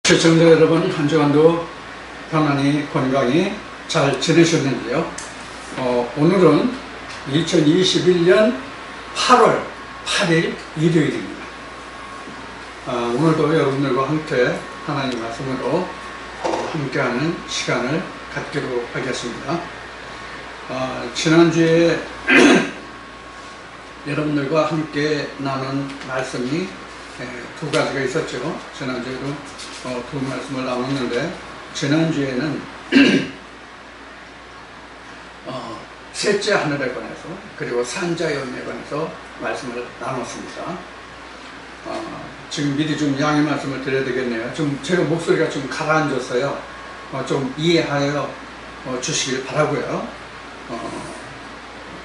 시청자 여러분, 한 주간도 편안히 건강히 잘 지내셨는지요? 오늘은 2021년 8월 8일 일요일입니다. 오늘도 여러분들과 함께 하나님 말씀으로 함께하는 시간을 갖기로 하겠습니다. 지난주에 여러분들과 함께 나눈 말씀이 두 가지가 있었죠. 지난주에도 두 말씀을 나눴는데, 지난주에는 셋째 하늘에 관해서, 그리고 산자연에 관해서 말씀을 나눴습니다. 지금 미리 좀 양해 말씀을 드려야 되겠네요. 좀 제가 목소리가 좀 가라앉았어요. 좀 이해하여 주시길 바라고요.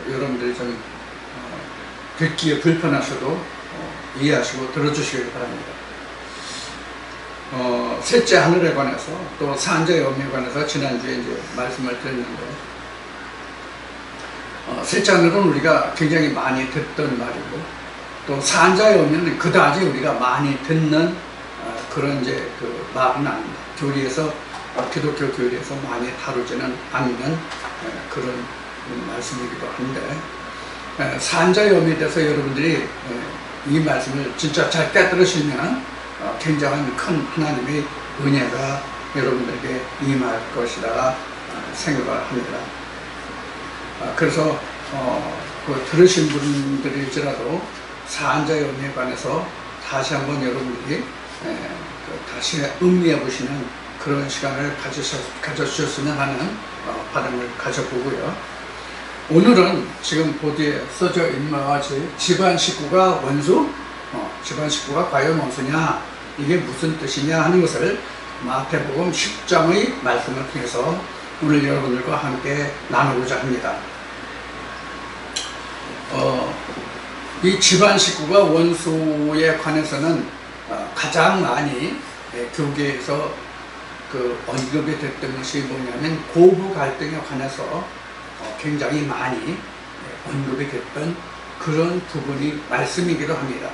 여러분들이 좀 듣기에 불편하셔도 이해하시고 들어주시길 바랍니다. 셋째 하늘에 관해서, 또 산자의 의미에 관해서 지난주에 이제 말씀을 드렸는데, 셋째 하늘은 우리가 굉장히 많이 듣던 말이고, 또 산자의 의미는 그다지 우리가 많이 듣는 그런 이제 그 말은 아닙니다. 교리에서, 기독교 교리에서 많이 다루지는 않는 그런 말씀이기도 한데, 산자의 의미에 대해서 여러분들이 이 말씀을 진짜 잘 깨달으시면 굉장한 큰 하나님의 은혜가 여러분들에게 임할 것이라 생각을 합니다. 그래서 들으신 분들일지라도 산자의 의미에 관해서 다시 한번 여러분들이 다시 음미해 보시는 그런 시간을 가져주셨으면 하는 바람을 가져보고요. 오늘은 지금 보드에 써져 있는 것과 같이 집안 식구가 원수? 집안 식구가 과연 원수냐? 이게 무슨 뜻이냐 하는 것을 마태복음 10장의 말씀을 통해서 오늘 여러분들과 함께 나누고자 합니다. 이 집안 식구가 원수에 관해서는 가장 많이 교계에서 언급이 됐던 것이 뭐냐면 고부 갈등에 관해서 굉장히 많이 언급이 됐던 그런 부분이 말씀이기도 합니다.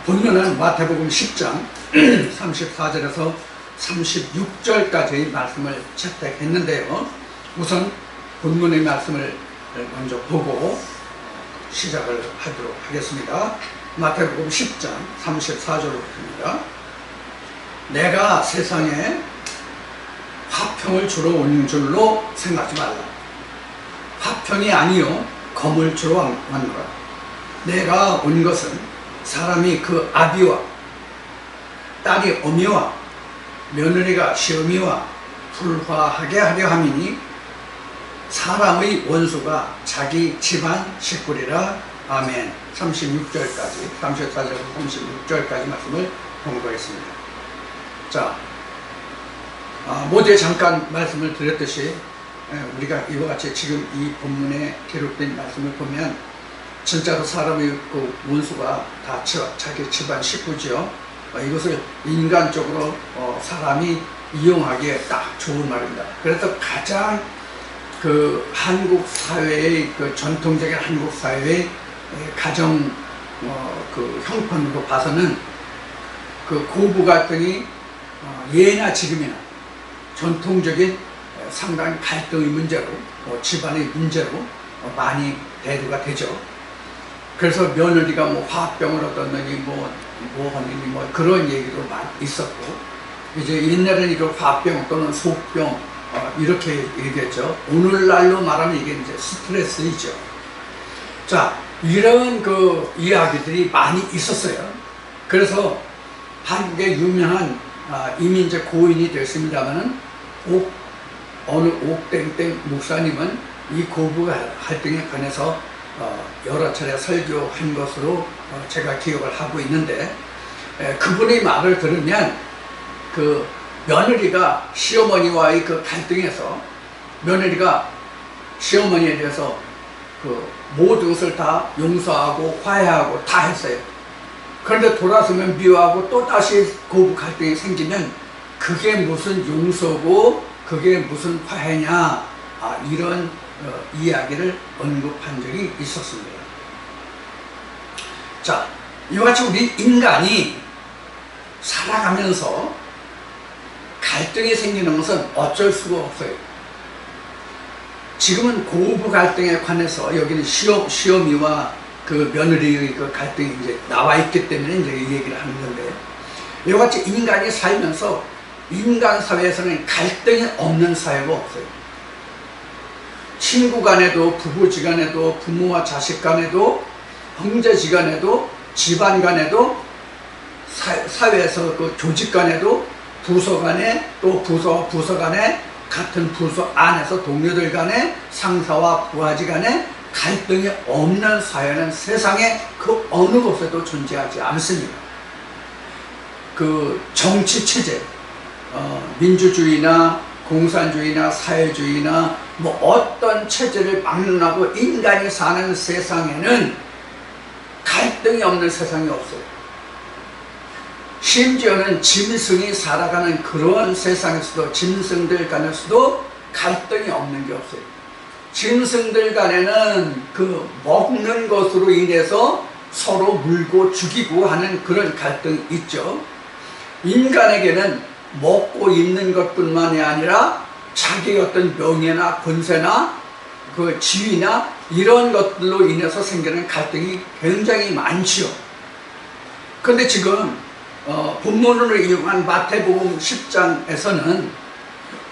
본문은 마태복음 10장 34절에서 36절까지의 말씀을 채택했는데요. 우선 본문의 말씀을 먼저 보고 시작을 하도록 하겠습니다. 마태복음 10장 34절부터입니다. 내가 세상에 화평을 주러 온 줄로 생각하지 말라. 화평이 아니요 검을 주러 왔노라. 내가 온 것은 사람이 그 아비와 딸이 어미와 며느리가 시어미와 불화하게 하려 함이니 사람의 원수가 자기 집안 식구리라. 아멘. 36절까지 34절에서 36절까지 말씀을 공부하겠습니다. 자, 모두에 잠깐 말씀을 드렸듯이 우리가 이와 같이 지금 이 본문에 기록된 말씀을 보면 진짜로 사람의 그 원수가 다 자기 집안 식구지요. 이것을 인간적으로 사람이 이용하기에 딱 좋은 말입니다. 그래서 가장 그 한국 사회의 그 전통적인 한국 사회의 가정 그 형편으로 봐서는 그 고부 갈등이 예나 지금이나 전통적인 상당히 갈등의 문제로 집안의 문제로 많이 대두가 되죠. 그래서 며느리가 뭐 화병을 얻었느니 뭐 하느니 뭐 그런 얘기도 많이 있었고, 이제 옛날에는 이걸 화병 또는 속병 이렇게 얘기했죠. 오늘날로 말하면 이게 이제 스트레스이죠. 자, 이런 그 이야기들이 많이 있었어요. 그래서 한국의 유명한 이미 이제 고인이 됐습니다만은 어느 옥땡땡 목사님은 이 고부 갈등에 관해서 여러 차례 설교한 것으로 제가 기억을 하고 있는데, 그분의 말을 들으면 그 며느리가 시어머니와의 그 갈등에서 며느리가 시어머니에 대해서 그 모든 것을 다 용서하고 화해하고 다 했어요. 그런데 돌아서면 미워하고 또 다시 고부 갈등이 생기면 그게 무슨 용서고 그게 무슨 화해냐, 이런 이야기를 언급한 적이 있었습니다. 자, 이와 같이 우리 인간이 살아가면서 갈등이 생기는 것은 어쩔 수가 없어요. 지금은 고부 갈등에 관해서 여기는 시어미와 그 며느리의 그 갈등이 이제 나와 있기 때문에 이제 이 얘기를 하는 건데, 이와 같이 인간이 살면서 인간 사회에서는 갈등이 없는 사회가 없어요. 친구 간에도, 부부지간에도, 부모와 자식 간에도, 형제지간에도, 집안 간에도, 사회에서 그 조직 간에도, 부서 간에, 또 부서와 부서 간에, 같은 부서 안에서 동료들 간에, 상사와 부하지 간에 갈등이 없는 사회는 세상에 그 어느 곳에도 존재하지 않습니다. 그 정치 체제, 민주주의나 공산주의나 사회주의나 뭐 어떤 체제를 막론하고 인간이 사는 세상에는 갈등이 없는 세상이 없어요. 심지어는 짐승이 살아가는 그런 세상에서도, 짐승들 간에서도 갈등이 없는 게 없어요. 짐승들 간에는 그 먹는 것으로 인해서 서로 물고 죽이고 하는 그런 갈등이 있죠. 인간에게는 먹고 입는 것뿐만이 아니라 자기의 어떤 명예나 권세나 그 지위나 이런 것들로 인해서 생기는 갈등이 굉장히 많지요. 그런데 지금 본문으로 이용한 마태복음 10장에서는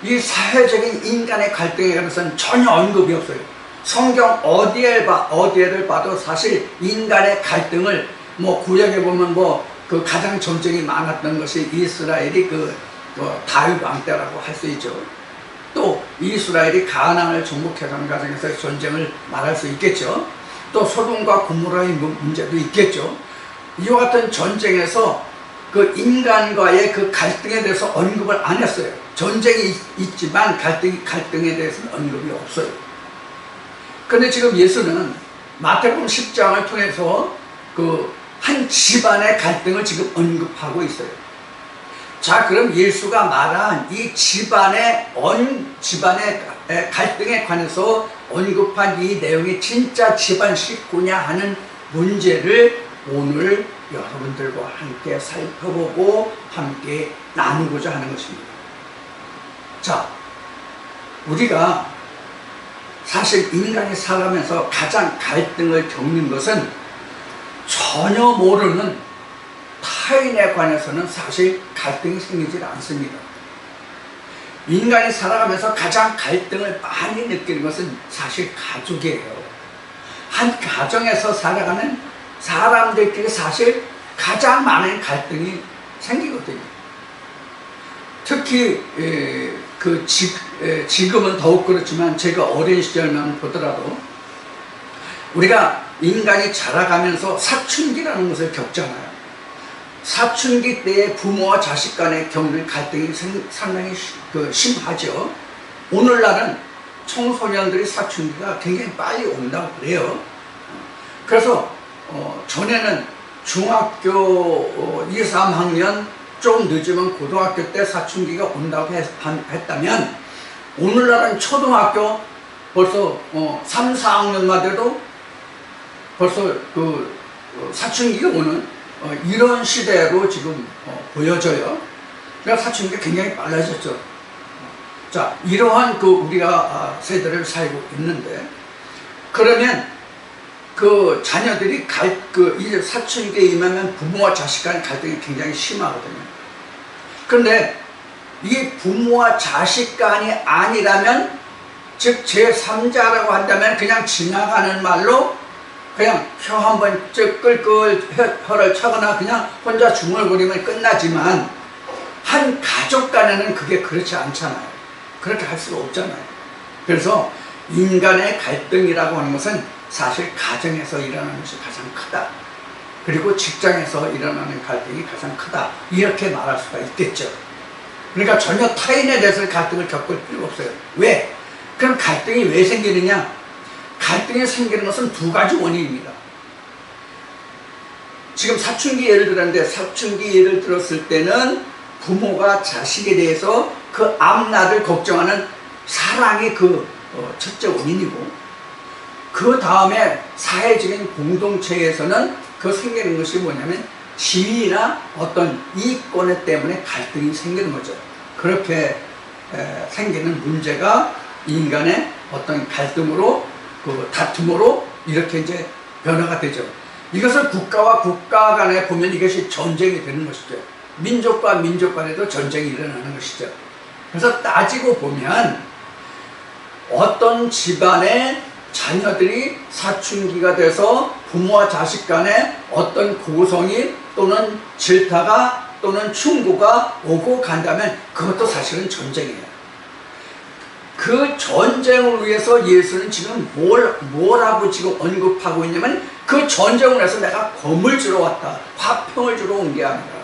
이 사회적인 인간의 갈등에 관해서는 전혀 언급이 없어요. 성경 어디에를 봐도 사실 인간의 갈등을, 뭐 구약에 보면 뭐 그 가장 전쟁이 많았던 것이 이스라엘이 다윗 왕 때라고 할 수 있죠. 또 이스라엘이 가나안을 정복해가는 과정에서 전쟁을 말할 수 있겠죠. 또 소돔과 고모라의 문제도 있겠죠. 이와 같은 전쟁에서 그 인간과의 그 갈등에 대해서 언급을 안 했어요. 전쟁이 있지만 갈등에 대해서는 언급이 없어요. 그런데 지금 예수는 마태복음 10장을 통해서 그 한 집안의 갈등을 지금 언급하고 있어요. 자, 그럼 예수가 말한 이 집안의 갈등에 관해서 언급한 이 내용이 진짜 집안 식구냐 하는 문제를 오늘 여러분들과 함께 살펴보고 함께 나누고자 하는 것입니다. 자, 우리가 사실 인간이 살아가면서 가장 갈등을 겪는 것은 전혀 모르는 타인에 관해서는 사실 갈등이 생기질 않습니다. 인간이 살아가면서 가장 갈등을 많이 느끼는 것은 사실 가족이에요. 한 가정에서 살아가는 사람들끼리 사실 가장 많은 갈등이 생기거든요. 특히 지금은 더욱 그렇지만 제가 어린 시절만 보더라도 우리가 인간이 자라가면서 사춘기라는 것을 겪잖아요. 사춘기 때에 부모와 자식 간에 겪는 갈등이 상당히 심하죠. 오늘날은 청소년들이 사춘기가 굉장히 빨리 온다고 그래요. 그래서 전에는 중학교 2, 3학년 좀 늦으면 고등학교 때 사춘기가 온다고 했다면 오늘날은 초등학교 벌써 3, 4학년만 돼도 벌써 사춘기가 오는 이런 시대로 지금 보여져요. 그러니까 사춘기가 굉장히 빨라졌죠. 자, 이러한 우리가 세대를 살고 있는데, 그러면 그 자녀들이 이제 사춘기에 임하면 부모와 자식 간의 갈등이 굉장히 심하거든요. 그런데 이게 부모와 자식 간이 아니라면, 즉 제3자라고 한다면 그냥 지나가는 말로 그냥 혀 한번 끌끌 혀를 차거나 그냥 혼자 중얼거리면 끝나지만, 한 가족 간에는 그게 그렇지 않잖아요. 그렇게 할 수가 없잖아요. 그래서 인간의 갈등이라고 하는 것은 사실 가정에서 일어나는 것이 가장 크다. 그리고 직장에서 일어나는 갈등이 가장 크다. 이렇게 말할 수가 있겠죠. 그러니까 전혀 타인에 대해서 갈등을 겪을 필요가 없어요. 왜? 그럼 갈등이 왜 생기느냐? 갈등이 생기는 것은 두 가지 원인입니다. 지금 사춘기 예를 들었는데, 사춘기 예를 들었을 때는 부모가 자식에 대해서 그 앞날을 걱정하는 사랑이 첫째 원인이고, 그 다음에 사회적인 공동체에서는 생기는 것이 뭐냐면 지위나 어떤 이권 때문에 갈등이 생기는 거죠. 그렇게 생기는 문제가 인간의 어떤 갈등으로, 그 다툼으로 이렇게 이제 변화가 되죠. 이것을 국가와 국가 간에 보면 이것이 전쟁이 되는 것이죠. 민족과 민족 간에도 전쟁이 일어나는 것이죠. 그래서 따지고 보면 어떤 집안의 자녀들이 사춘기가 돼서 부모와 자식 간에 어떤 고성이 또는 질타가 또는 충고가 오고 간다면 그것도 사실은 전쟁이에요. 그 전쟁을 위해서 예수는 지금 뭐라고 지금 언급하고 있냐면 그 전쟁을 위해서 내가 검을 주러 왔다. 화평을 주러 온 게 아니라.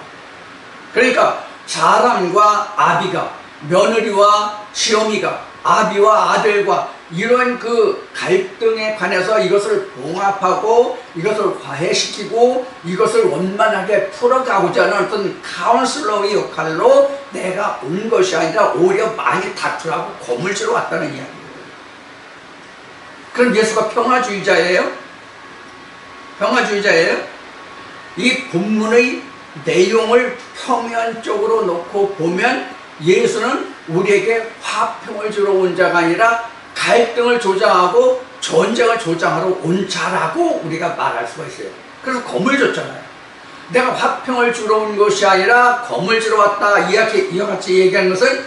그러니까 사람과 아비가, 며느리와 시어미가, 아비와 아들과 이런 그 갈등에 관해서 이것을 봉합하고 이것을 화해시키고 이것을 원만하게 풀어가고자 하는 어떤 카운슬러의 역할로 내가 온 것이 아니라 오히려 많이 다투라고 검을 주러 왔다는 이야기예요. 그럼 예수가 평화주의자예요? 평화주의자예요? 이 본문의 내용을 표면적으로 놓고 보면 예수는 우리에게 화평을 주러 온 자가 아니라 갈등을 조장하고 전쟁을 조장하러 온 자라고 우리가 말할 수가 있어요. 그래서 검을 줬잖아요. 내가 화평을 주러 온 것이 아니라 검을 주러 왔다. 이와 같이 얘기하는 것은,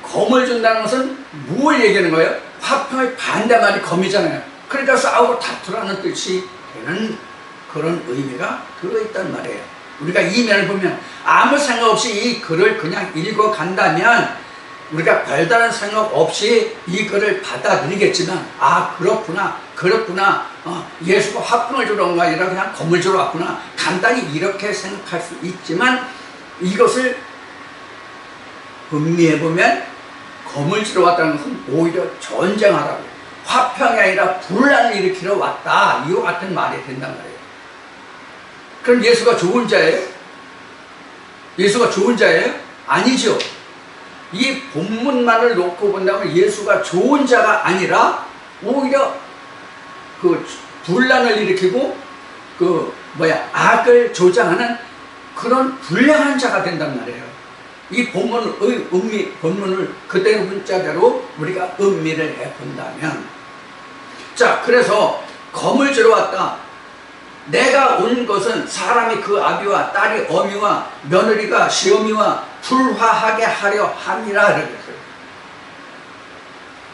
검을 준다는 것은 뭘 얘기하는 거예요? 화평의 반대말이 검이잖아요. 그러니까 싸우고 다투라는 뜻이 되는 그런 의미가 들어있단 말이에요. 우리가 이 면을 보면 아무 생각 없이 이 글을 그냥 읽어간다면 우리가 별다른 생각 없이 이 글을 받아들이겠지만, 아 그렇구나 예수가 화평을 주러 온 거 아니라 그냥 검을 주러 왔구나, 간단히 이렇게 생각할 수 있지만, 이것을 음미해보면 검을 주러 왔다는 것은 오히려 전쟁하라고, 화평이 아니라 분란을 일으키러 왔다, 이와 같은 말이 된단 말이에요. 그럼 예수가 좋은 자예요? 예수가 좋은 자예요? 아니죠. 이 본문만을 놓고 본다면 예수가 좋은 자가 아니라 오히려 그 분란을 일으키고 악을 조장하는 그런 불량한 자가 된단 말이에요. 이 본문을 그대로 문자대로 우리가 음미를 해본다면, 자, 그래서 검을 주러 왔다. 내가 온 것은 사람이 그 아비와 딸이 어미와 며느리가 시어미와 불화하게 하려 함이라 그랬어요.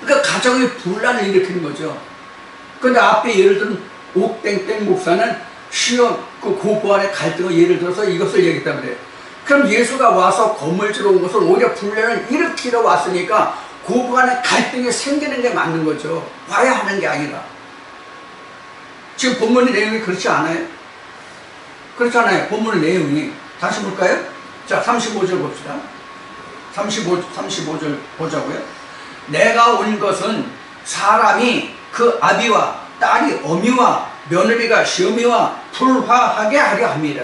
그러니까 가정의 분란을 일으키는 거죠. 그런데 앞에 예를 들은 옥땡땡 목사는 그 고부간의 갈등을 예를 들어서 이것을 얘기했단 말이에요. 그럼 예수가 와서 검을 주러 온 것은 오히려 분란을 일으키러 왔으니까 고부간의 갈등이 생기는 게 맞는 거죠. 화해하는 게 아니라. 지금 본문의 내용이 그렇지 않아요? 그렇지 않아요. 본문의 내용이. 다시 볼까요? 자, 35절 봅시다. 35절 보자고요. 내가 온 것은 사람이 그 아비와 딸이 어미와 며느리가 시어미와 불화하게 하려 함이라.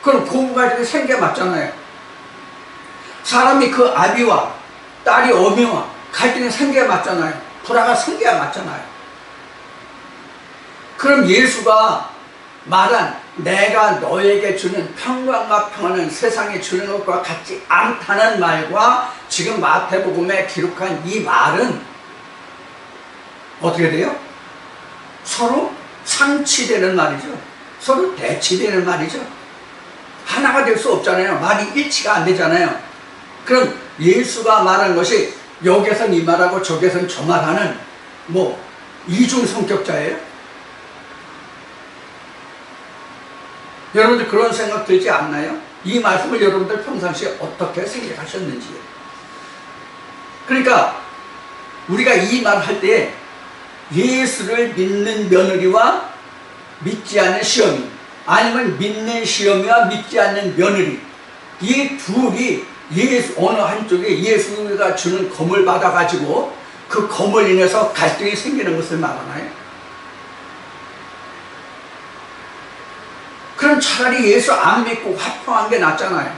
그럼 고부가 생겨 맞잖아요. 사람이 그 아비와 딸이 어미와 갈등이 생겨야 맞잖아요. 불화가 생겨야 맞잖아요. 그럼 예수가 말한 내가 너에게 주는 평강과 평안은 세상에 주는 것과 같지 않다는 말과 지금 마태복음에 기록한 이 말은 어떻게 돼요? 서로 상치되는 말이죠. 서로 대치되는 말이죠. 하나가 될 수 없잖아요. 말이 일치가 안 되잖아요. 그럼 예수가 말한 것이 여기선 이 말하고 저기선 저 말하는 이중 성격자예요? 여러분들 그런 생각 들지 않나요? 이 말씀을 여러분들 평상시에 어떻게 생각하셨는지요? 그러니까 우리가 이 말 할 때 예수를 믿는 며느리와 믿지 않는 시어미, 아니면 믿는 시어미와 믿지 않는 며느리, 이 둘이 어느 한쪽에 예수가 주는 검을 받아가지고 그 검을 인해서 갈등이 생기는 것을 말하나요? 그럼 차라리 예수 안 믿고 화평한 게 낫잖아요.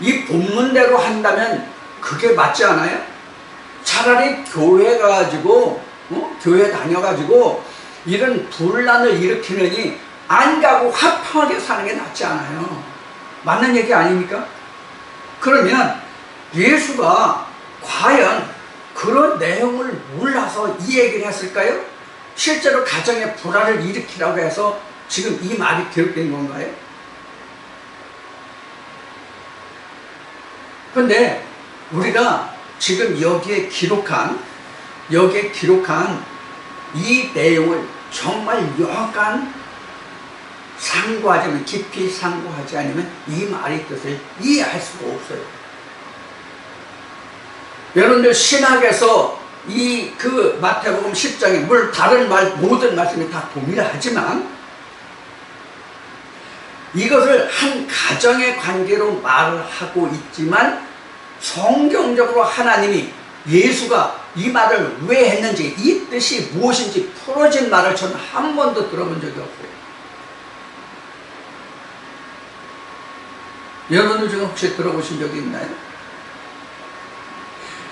이 본문대로 한다면 그게 맞지 않아요? 차라리 교회 가지고 교회 다녀가지고 이런 분란을 일으키느니 안 가고 화평하게 사는 게 낫지 않아요? 맞는 얘기 아닙니까? 그러면 예수가 과연 그런 내용을 몰라서 이 얘기를 했을까요? 실제로 가정의 불화를 일으키라고 해서 지금 이 말이 기록된 건가요? 근데 우리가 지금 여기에 기록한 이 내용을 정말 여간 상고하자면, 깊이 상고하지 않으면 이 말의 뜻을 이해할 수가 없어요. 여러분들 신학에서 그 마태복음 10장에 물론 다른 모든 말씀이 다 동일하지만 이것을 한 가정의 관계로 말을 하고 있지만 성경적으로 하나님이 예수가 이 말을 왜 했는지, 이 뜻이 무엇인지 풀어진 말을 저는 한 번도 들어본 적이 없어요. 여러분들 중에 혹시 들어보신 적이 있나요?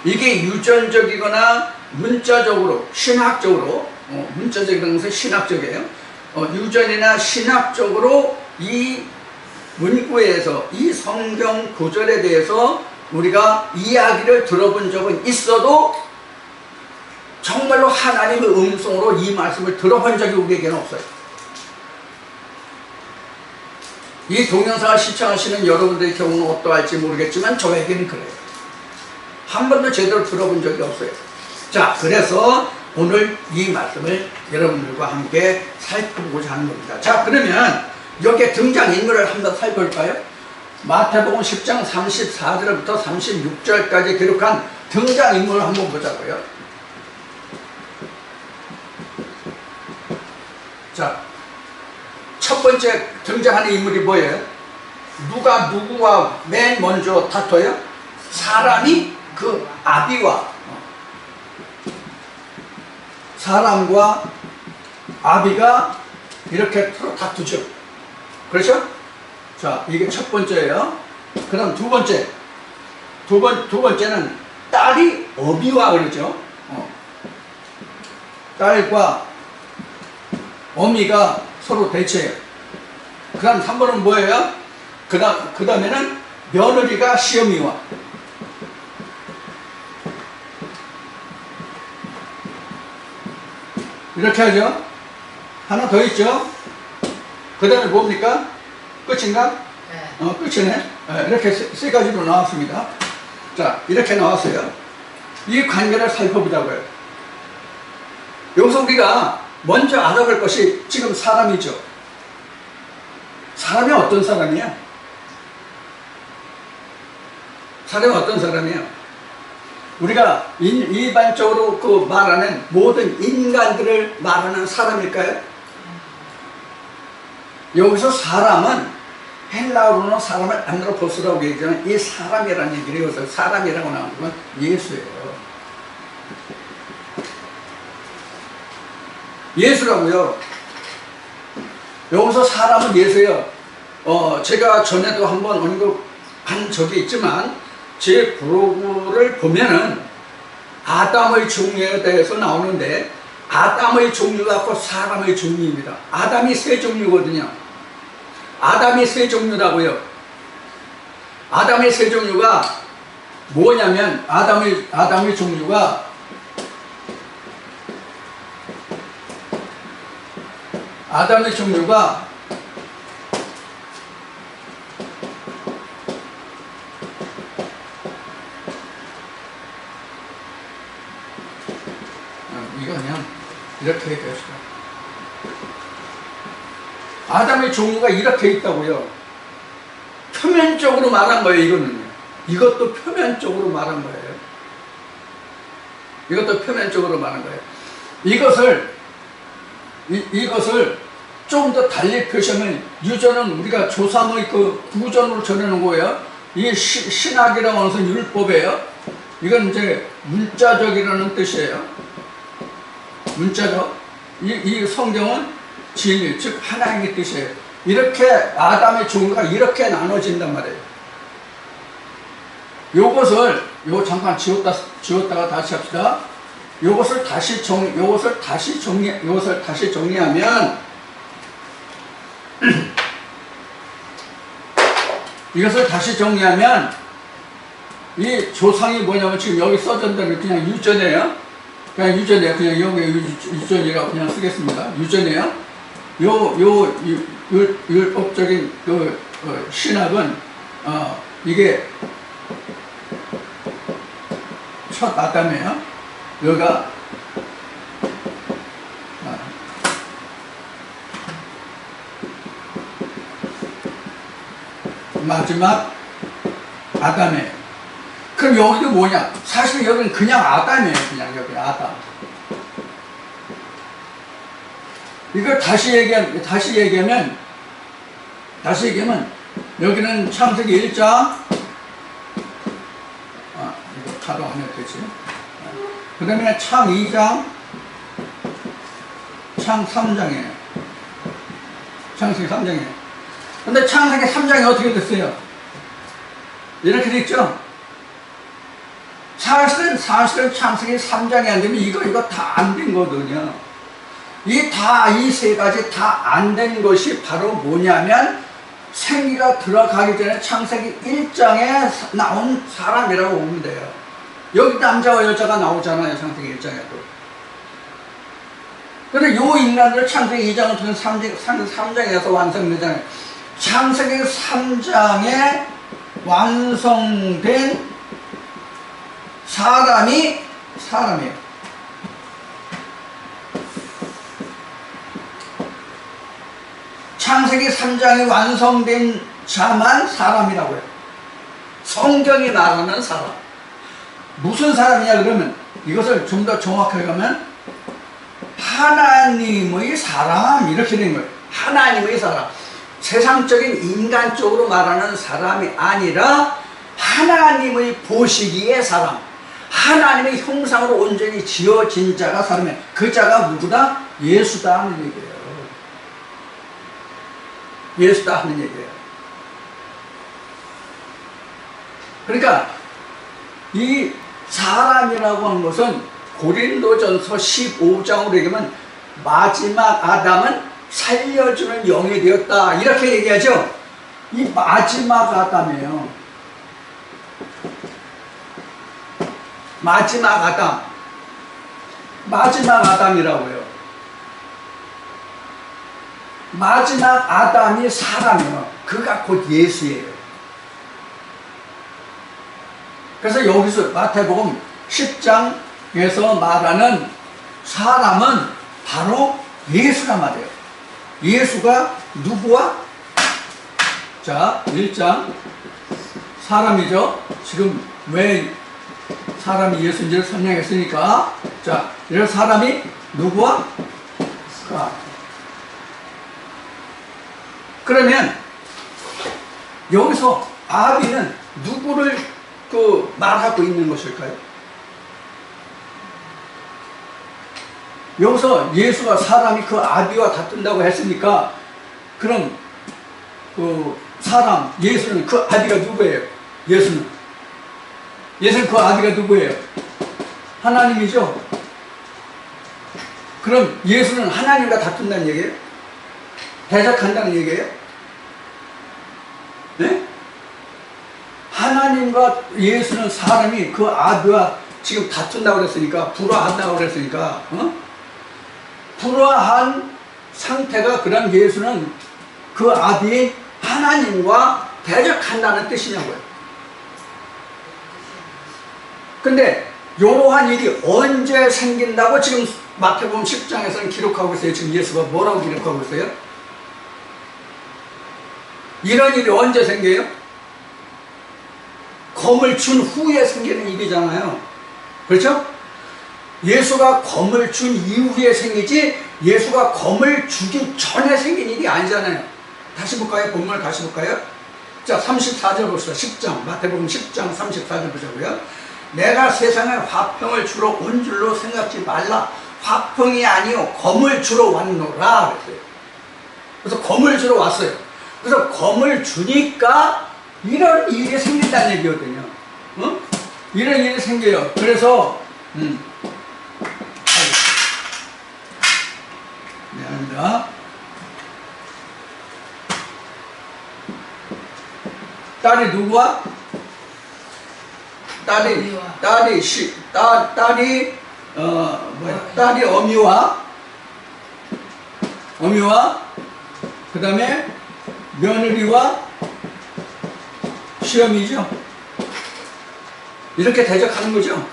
이게 유전적이거나 문자적으로, 신학적으로, 문자적이라는 것은 신학적이에요. 유전이나 신학적으로 이 문구에서 이 성경 구절에 대해서 우리가 이야기를 들어본 적은 있어도 정말로 하나님의 음성으로 이 말씀을 들어본 적이 우리에게는 없어요. 이 동영상을 시청하시는 여러분들의 경우는 어떠할지 모르겠지만 저에게는 그래요. 한 번도 제대로 들어본 적이 없어요. 자, 그래서 오늘 이 말씀을 여러분들과 함께 살펴보고자 하는 겁니다. 자, 그러면 여기에 등장인물을 한번 살펴볼까요? 마태복음 10장 34절부터 36절까지 기록한 등장인물을 한번 보자고요. 자, 첫 번째 등장하는 인물이 뭐예요? 누가 누구와 맨 먼저 다퉈요? 사람이 그 사람과 아비가 이렇게 서로 다투죠. 그렇죠? 자, 이게 첫 번째예요. 그 다음 두 번째는 딸이 어미와 그러죠. 딸과 어미가 서로 대치해요. 그 다음 3번은 뭐예요? 그 다음에는 며느리가 시어미와, 이렇게 하죠. 하나 더 있죠. 그 다음에 뭡니까? 끝인가? 네. 끝이네. 이렇게 세 가지로 나왔습니다. 자, 이렇게 나왔어요. 이 관계를 살펴보자고요. 여기서 우리가 먼저 알아볼 것이 지금 사람이죠. 사람이 어떤 사람이야? 사람이 어떤 사람이야? 우리가 일반적으로 그 말하는 모든 인간들을 말하는 사람일까요? 여기서 사람은 헬라어로는 사람을 안드로포스라고 얘기하지만 이 사람이라는 얘기를 여기서 사람이라고 나오는 건 예수예요. 예수라고요. 여기서 사람은 예수예요. 제가 전에도 한번 언급한 적이 있지만 제 블로그를 보면은 아담의 종류에 대해서 나오는데 아담의 종류가 곧 사람의 종류입니다. 아담이 세 종류거든요. 아담이 세 종류라고요. 아담의 세 종류가 뭐냐면 아담의 종류가 이거 그냥 이렇게 얘기합시다. 아담의 종류가 이렇게 있다고요. 표면적으로 말한 거예요. 이거는 이것도 표면적으로 말한 거예요. 이것도 표면적으로 말한 거예요. 이것을 좀 더 달리 표시하면 유전은 우리가 조상의 그 구전으로 전해놓은 거예요. 이 신학이라고 하는 것은 율법이에요. 이건 이제 문자적이라는 뜻이에요. 문자적. 이 성경은 진리, 즉 하나님의 뜻이에요. 이렇게 아담의 종류가 이렇게 나눠진단 말이에요. 요거 잠깐 지웠다가 다시 합시다. 요것을 다시 정리하면 이것을 다시 정리하면 이 조상이 뭐냐면 지금 여기 써진 대로 그냥 유전이에요. 그냥 유전이에요. 그냥 여기 유전이라고 그냥 쓰겠습니다. 유전이에요. 율법적인 신학은 이게 첫 아담이에요. 여기가 마지막 아담이에요. 그럼 여기도 뭐냐? 사실 여기는 그냥 아담이에요. 그냥 여기 아담. 이걸 다시 얘기하면 여기는 창세기 1장 이거 가로 하면 되지. 그 다음에 창 2장 창 3장이에요. 창세기 3장이에요. 근데 창세기 3장이 어떻게 됐어요? 이렇게 됐죠? 사실은 창세기 3장이 안 되면 이거 다 안 된 거거든요. 이 세 가지 다 안 된 것이 바로 뭐냐면 생기가 들어가기 전에 창세기 1장에 나온 사람이라고 보면 돼요. 여기 남자와 여자가 나오잖아요. 창세기 1장에도. 근데 요 인간들 창세기 2장을 통해 3장에서 완성되잖아요. 창세기 3장에 완성된 사람이에요. 창세기 3장이 완성된 자만 사람이라고 해요. 성경이 말하는 사람. 무슨 사람이냐 그러면 이것을 좀 더 정확하게 가면 하나님의 사람 이렇게 된 거예요. 하나님의 사람. 세상적인 인간적으로 말하는 사람이 아니라 하나님의 보시기의 사람. 하나님의 형상으로 온전히 지어진 자가 사람이에요. 그 자가 누구다? 예수다 하는 얘기예요. 예수다 하는 얘기예요. 그러니까 이 사람이라고 하는 것은 고린도전서 15장으로 얘기하면 마지막 아담은 살려주는 영이 되었다 이렇게 얘기하죠. 이 마지막 아담이에요. 마지막 아담이라고요. 마지막 아담이 사람이에요. 그가 곧 예수예요. 그래서 여기서 마태복음 10장에서 말하는 사람은 바로 예수란 말이에요. 예수가 누구와? 자, 1장 사람이죠. 지금 왜 사람이 예수인지를 설명했으니까 자, 이런 사람이 누구와? 그러면 여기서 아비는 누구를 말하고 있는 것일까요? 여기서 예수가 사람이 그 아비와 다툰다고 했으니까 그럼 예수는 그 아비가 누구예요? 예수는 그 아비가 누구예요? 하나님이죠? 그럼 예수는 하나님과 다툰다는 얘기예요? 대적한다는 얘기예요? 네? 하나님과 예수는 사람이 그 아비와 지금 다툰다고 그랬으니까 불화한다고 그랬으니까 불화한 상태가 그럼 예수는 그 아비인 하나님과 대적한다는 뜻이냐고요. 근데 이러한 일이 언제 생긴다고 지금 마태복음 10장에서는 기록하고 있어요. 지금 예수가 뭐라고 기록하고 있어요? 이런 일이 언제 생겨요? 검을 준 후에 생기는 일이잖아요. 그렇죠? 예수가 검을 준 이후에 생기지 예수가 검을 주기 전에 생긴 일이 아니잖아요. 다시 볼까요? 본문을 다시 볼까요? 자, 34절 봅시다. 10장 마태복음 10장 34절 보자고요. 내가 세상에 화평을 주러 온 줄로 생각지 말라. 화평이 아니요 검을 주러 왔노라 그랬어요. 그래서 검을 주러 왔어요. 그래서 검을 주니까 이런 일이 생긴다는 얘기거든요. 이런 일이 생겨요. 그래서 미안합니다. 딸이 누구와? 딸이 딸이 어미와 그 다음에 며느리와 시어미죠. 이렇게 대적하는 거죠.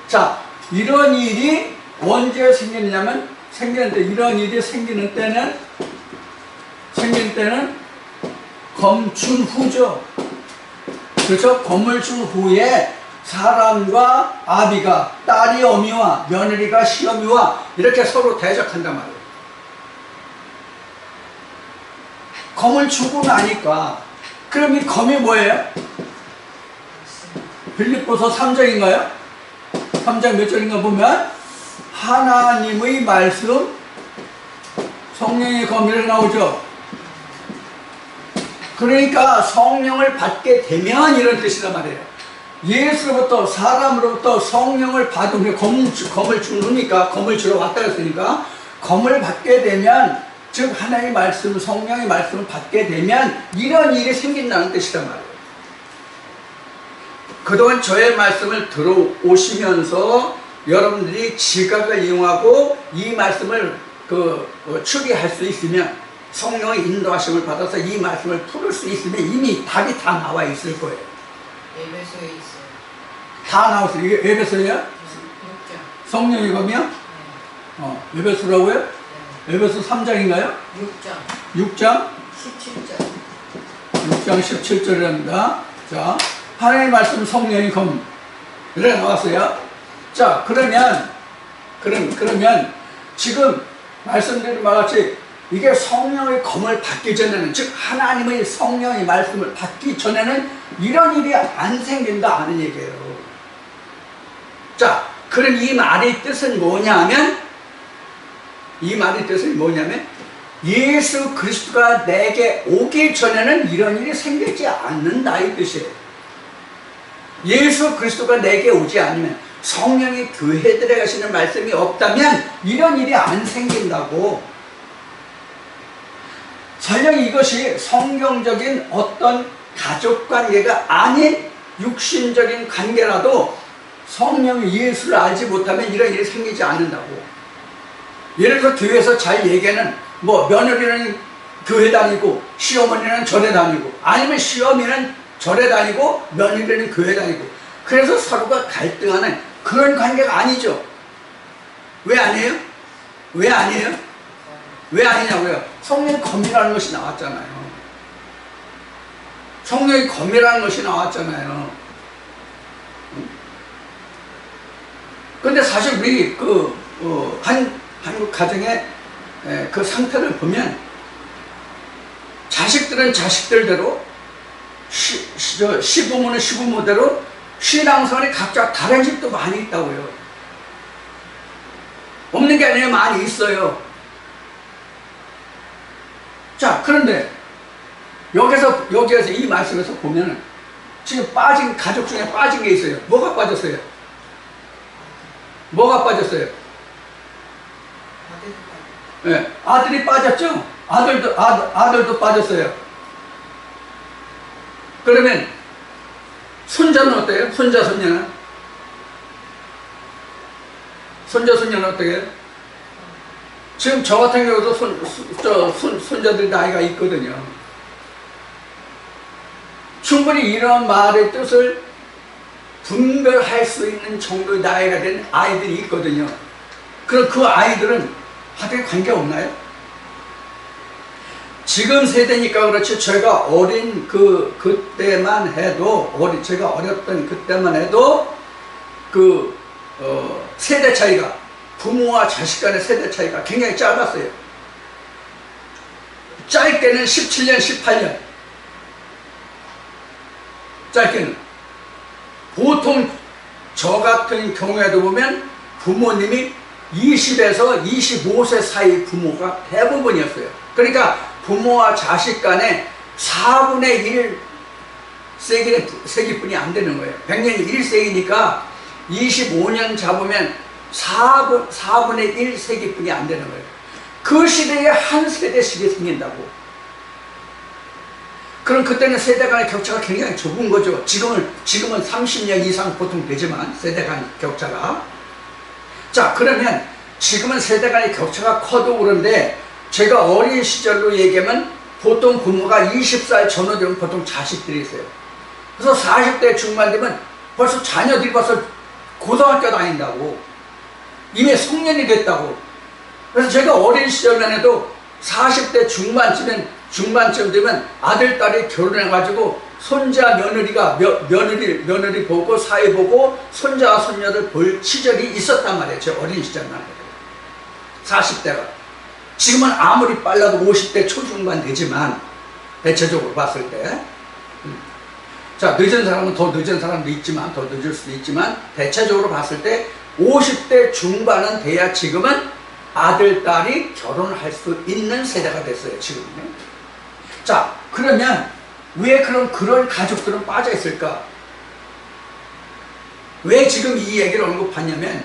자, 이런 일이 언제 생기느냐면 생기는데 이런 일이 생기는 때는 검춘 후죠. 그렇죠? 검을 준 후에 사람과 아비가 딸이 어미와 며느리가 시어미와 이렇게 서로 대적한단 말이에요. 검을 주고 나니까 그럼 이 검이 뭐예요? 빌립보서 3장인가요? 3장 몇 절인가 보면 하나님의 말씀 성령의 검이라고 나오죠. 그러니까 성령을 받게 되면 이런 뜻이란 말이에요. 예수로부터 사람으로부터 성령을 받으면 검을 주니까 검을 주러 왔다 했으니까 검을 받게 되면 즉 하나님의 말씀 성령의 말씀을 받게 되면 이런 일이 생긴다는 뜻이란 말이에요. 그동안 저의 말씀을 들어오시면서 여러분들이 지각을 이용하고 이 말씀을 추리할 수 있으면 성령의 인도하심을 받아서 이 말씀을 풀을 수 있으면 이미 답이 다 나와 있을 거예요. 에베소에 있어요. 다 나왔어요. 이게 에베소예요? 6장. 성령의 검이요? 에베소라고요? 네. 에베소 3장인가요? 6장. 6장? 17절. 6장 17절이랍니다. 자, 하나님의 말씀 성령의 검. 이렇게 나왔어요. 자, 그러면 지금 말씀드린 바와 같이 이게 성령의 검을 받기 전에는 즉 하나님의 성령의 말씀을 받기 전에는 이런 일이 안 생긴다 하는 얘기예요. 자, 그럼 이 말의 뜻은 뭐냐면 예수 그리스도가 내게 오기 전에는 이런 일이 생기지 않는다 이 뜻이에요. 예수 그리스도가 내게 오지 않으면 성령이 교회들에 가시는 말씀이 없다면 이런 일이 안 생긴다고. 설령 이것이 성경적인 어떤 가족관계가 아닌 육신적인 관계라도 성령이 예수를 알지 못하면 이런 일이 생기지 않는다고. 예를 들어 교회에서 잘 얘기하는 며느리는 교회 다니고 시어머니는 절에 다니고 아니면 시어미는 절에 다니고 며느리는 교회 다니고 그래서 서로가 갈등하는 그런 관계가 아니죠. 왜 아니에요? 왜 아니냐고요? 성령의 검이라는 것이 나왔잖아요. 성령의 검이라는 것이 나왔잖아요. 근데 사실 우리 한국 가정의 그 상태를 보면 자식들은 자식들대로 시부모는 시부모대로 신앙생활이 각자 다른 집도 많이 있다고요. 없는 게 아니라 많이 있어요. 자, 그런데 여기서 이 말씀에서 보면은 지금 가족 중에 빠진 게 있어요. 뭐가 빠졌어요? 네, 아들이 빠졌죠? 아들도 빠졌어요. 그러면 손자는 어때요? 손자손녀는 어떻게 해요? 지금 저 같은 경우도 손자들 나이가 있거든요. 충분히 이런 말의 뜻을 분별할 수 있는 정도의 나이가 된 아이들이 있거든요. 그럼 그 아이들은 하나님과 관계 없나요? 지금 세대니까 그렇지 제가 어린 그때만 해도 제가 어렸던 그때만 해도 세대 차이가 부모와 자식 간의 세대 차이가 굉장히 짧았어요. 짧게는 17년, 18년. 짧게는. 보통 저 같은 경우에도 보면 부모님이 20에서 25세 사이 부모가 대부분이었어요. 그러니까 부모와 자식 간에 4분의 1 세기뿐이 안 되는 거예요. 100년이 1세기니까 25년 잡으면 4분의 1세기뿐이 안 되는 거예요. 그 시대에 한 세대씩이 생긴다고. 그럼 그때는 세대 간의 격차가 굉장히 좁은 거죠. 지금은 30년 이상 보통 되지만 세대 간 격차가. 자, 그러면 지금은 세대 간의 격차가 커도 그런데 제가 어린 시절로 얘기하면 보통 부모가 20살 전후 되면 보통 자식들이 있어요. 그래서 40대 중반 되면 벌써 자녀들이 벌써 고등학교 다닌다고. 이미 성년이 됐다고. 그래서 제가 어린 시절만 해도 40대 중반쯤 되면 아들, 딸이 결혼해가지고 손자, 며느리 보고 사위 보고 손자와 손녀를 볼 시절이 있었단 말이에요. 제 어린 시절만 해도. 40대가. 지금은 아무리 빨라도 50대 초중반 되지만 대체적으로 봤을 때. 자, 늦은 사람은 더 늦은 사람도 있지만 더 늦을 수도 있지만 대체적으로 봤을 때 50대 중반은 돼야 지금은 아들, 딸이 결혼할 수 있는 세대가 됐어요. 지금은. 자, 그러면 왜 그런 가족들은 빠져 있을까? 왜 지금 이 얘기를 언급하냐면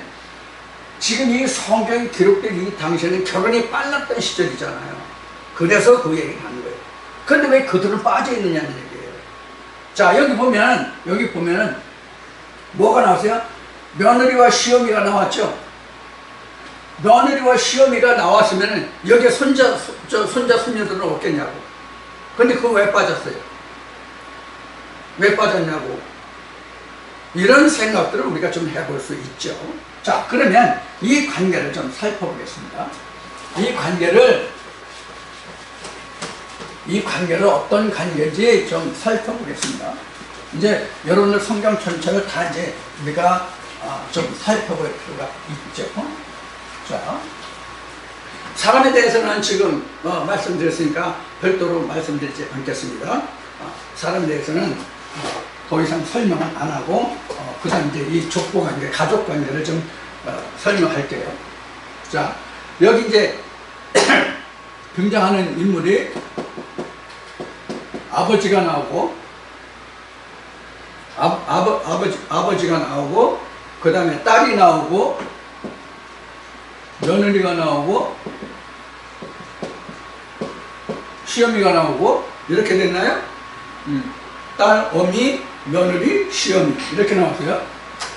지금 이 성경에 기록된 이 당시에는 결혼이 빨랐던 시절이잖아요. 그래서 그 얘기를 하는 거예요. 그런데 왜 그들은 빠져 있느냐는 얘기예요. 자, 여기 보면은 뭐가 나왔어요? 며느리와 시어미가 나왔죠. 며느리와 시어미가 나왔으면은 여기에 손자, 손녀들은 없겠냐고. 근데 그거 왜 빠졌어요? 왜 빠졌냐고. 이런 생각들을 우리가 좀 해볼 수 있죠. 자, 그러면 이 관계를 좀 살펴보겠습니다. 이 관계를 어떤 관계인지 좀 살펴보겠습니다. 이제 여러분들 성경 전체를 다 이제 우리가 좀 살펴볼 필요가 있죠. 자, 사람에 대해서는 지금 말씀드렸으니까 별도로 말씀드리지 않겠습니다. 사람에 대해서는 더 이상 설명은 안 하고 그 다음 이제 이 족보관계, 가족관계를 좀 설명할게요. 자, 여기 이제 등장하는 인물이 아버지가 나오고 아버지가 나오고 그 다음에 딸이 나오고 며느리가 나오고 시어미가 나오고 이렇게 됐나요? 딸, 어미, 며느리, 시어미 이렇게 나왔어요.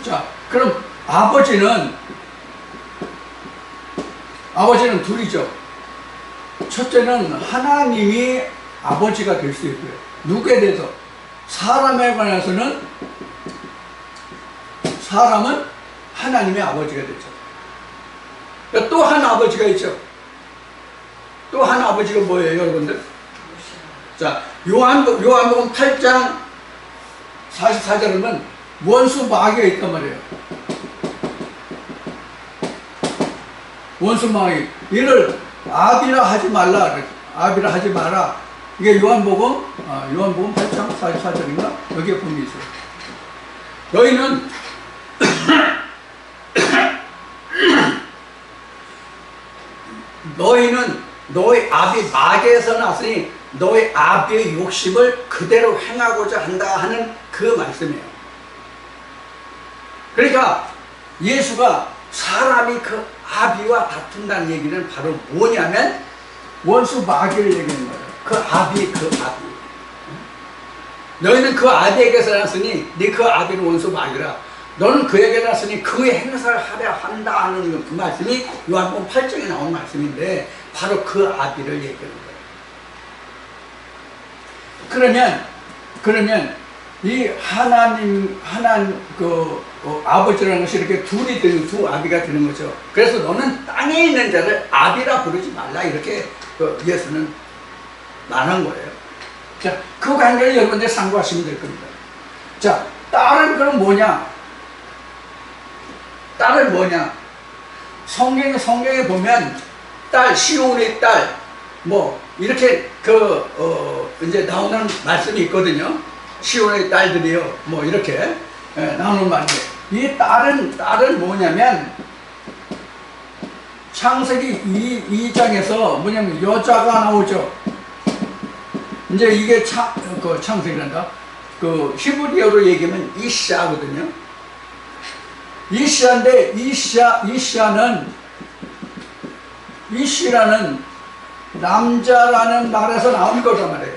자, 그럼 아버지는 둘이죠. 첫째는 하나님이 아버지가 될 수 있고요. 누구에 대해서? 사람에 관해서는 사람은 하나님의 아버지가 되죠. 또 한 아버지가 있죠. 또 한 아버지가 뭐예요, 여러분들? 자, 요한복음 8장 44절에 보면 원수 마귀가 있단 말이에요. 원수 마귀. 이를 아비라 하지 말라. 아비라 하지 마라. 이게 요한복음 8장 44절인가? 여기에 보면 있어요. 너희는 너희 아비 마귀에서 났으니 너희 아비의 욕심을 그대로 행하고자 한다 하는 그 말씀이에요. 그러니까 예수가 사람이 그 아비와 다툰다는 얘기는 바로 뭐냐면 원수 마귀를 얘기하는 거예요. 그 아비. 너희는 그 아비에게서 났으니 네 그 아비는 원수 마귀라. 너는 그에게 났으니 그의 행사를 하려 한다 하는 그 말씀이 요한복음 8장에 나온 말씀인데 바로 그 아비를 얘기하는 거예요. 그러면 이 하나님 아버지라는 것이 이렇게 둘이 되는 두 아비가 되는 거죠. 그래서 너는 땅에 있는 자를 아비라 부르지 말라 이렇게 예수는 말한 거예요. 자, 그 관계를 여러분들 상고하시면 될 겁니다. 자, 딸은 그럼 뭐냐? 딸은 뭐냐? 성경에 보면 딸, 시온의 딸, 뭐 이렇게 이제 나오는 말씀이 있거든요. 시온의 딸들이요, 뭐 이렇게 나오는 말이에요. 이 딸은 뭐냐면 창세기 2장에서 뭐냐면 여자가 나오죠. 이제 이게 창세기란다. 히브리어로 얘기하면 이샤거든요. 이샤인데 이샤는 이씨라는 남자라는 말에서 나온 거란 말이에요.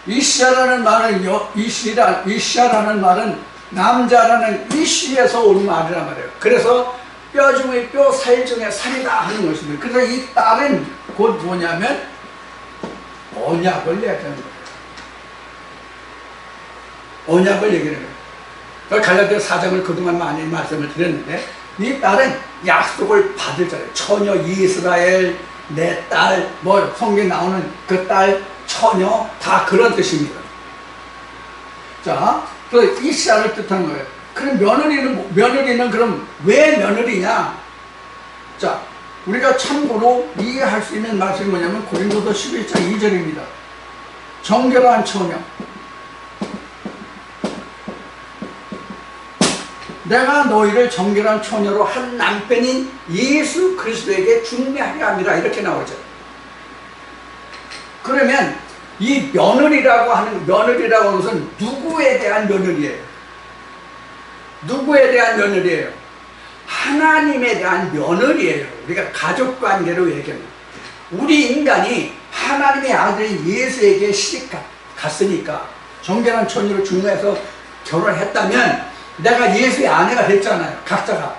이씨라는 말은 이씨라는 말은 남자라는 이씨에서 온 말이란 말이에요. 그래서 뼈 중에 뼈, 살 중에 살이다 하는 것입니다. 그래서 이 딸은 곧 뭐냐면 언약을 얘기하는 거예요. 언약을 얘기하는 거예요. 갈라디아 4장을 그동안 많이 말씀을 드렸는데 이 딸은 약속을 받을 자예요. 처녀 이스라엘, 내 딸, 뭐 성경에 나오는 그 딸, 처녀 다 그런 뜻입니다. 자, 그래서 이씨를 뜻하는 거예요. 그럼 며느리는 그럼 왜 며느리냐? 자, 우리가 참고로 이해할 수 있는 말씀이 뭐냐면 고린도서 11장 2절입니다. 정결한 처녀. 내가 너희를 정결한 처녀로 한 남편인 예수 그리스도에게 중매하려 함이라 이렇게 나오죠. 그러면 이 며느리라고 하는 것은 누구에 대한 며느리예요? 누구에 대한 며느리예요? 하나님에 대한 며느리예요. 우리가 가족관계로 얘기합니다. 우리 인간이 하나님의 아들인 예수에게 시집 갔으니까 정결한 처녀로 중매해서 결혼했다면 내가 예수의 아내가 됐잖아요. 각자가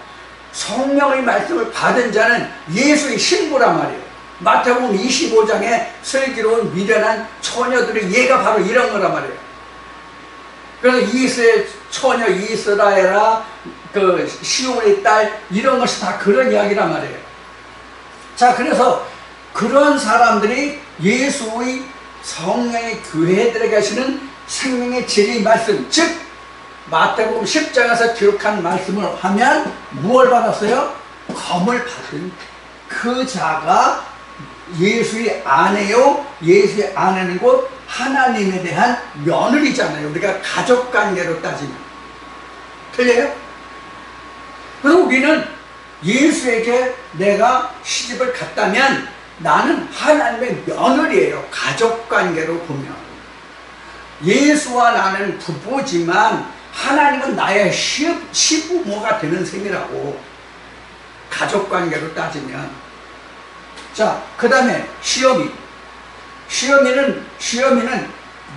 성령의 말씀을 받은 자는 예수의 신부란 말이에요. 마태복음 25장에 슬기로운 미련한 처녀들의 예가 바로 이런 거란 말이에요. 그래서 예수의 처녀 이스라엘아, 그 시온의 딸, 이런 것이 다 그런 이야기란 말이에요. 자, 그래서 그런 사람들이 예수의 성령의 교회들에 계시는 생명의 진리 말씀, 즉 마태복음 10장에서 기록한 말씀을 하면 무엇을 받았어요? 검을 받은 그 자가 예수의 아내요. 예수의 아내는 곧 하나님에 대한 며느리잖아요. 우리가 가족관계로 따지면 틀려요? 그래서 우리는 예수에게 내가 시집을 갔다면 나는 하나님의 며느리예요. 가족관계로 보면 예수와 나는 부부지만 하나님은 나의 시부모가 되는 셈이라고, 가족관계로 따지면. 자, 그 다음에 시어미는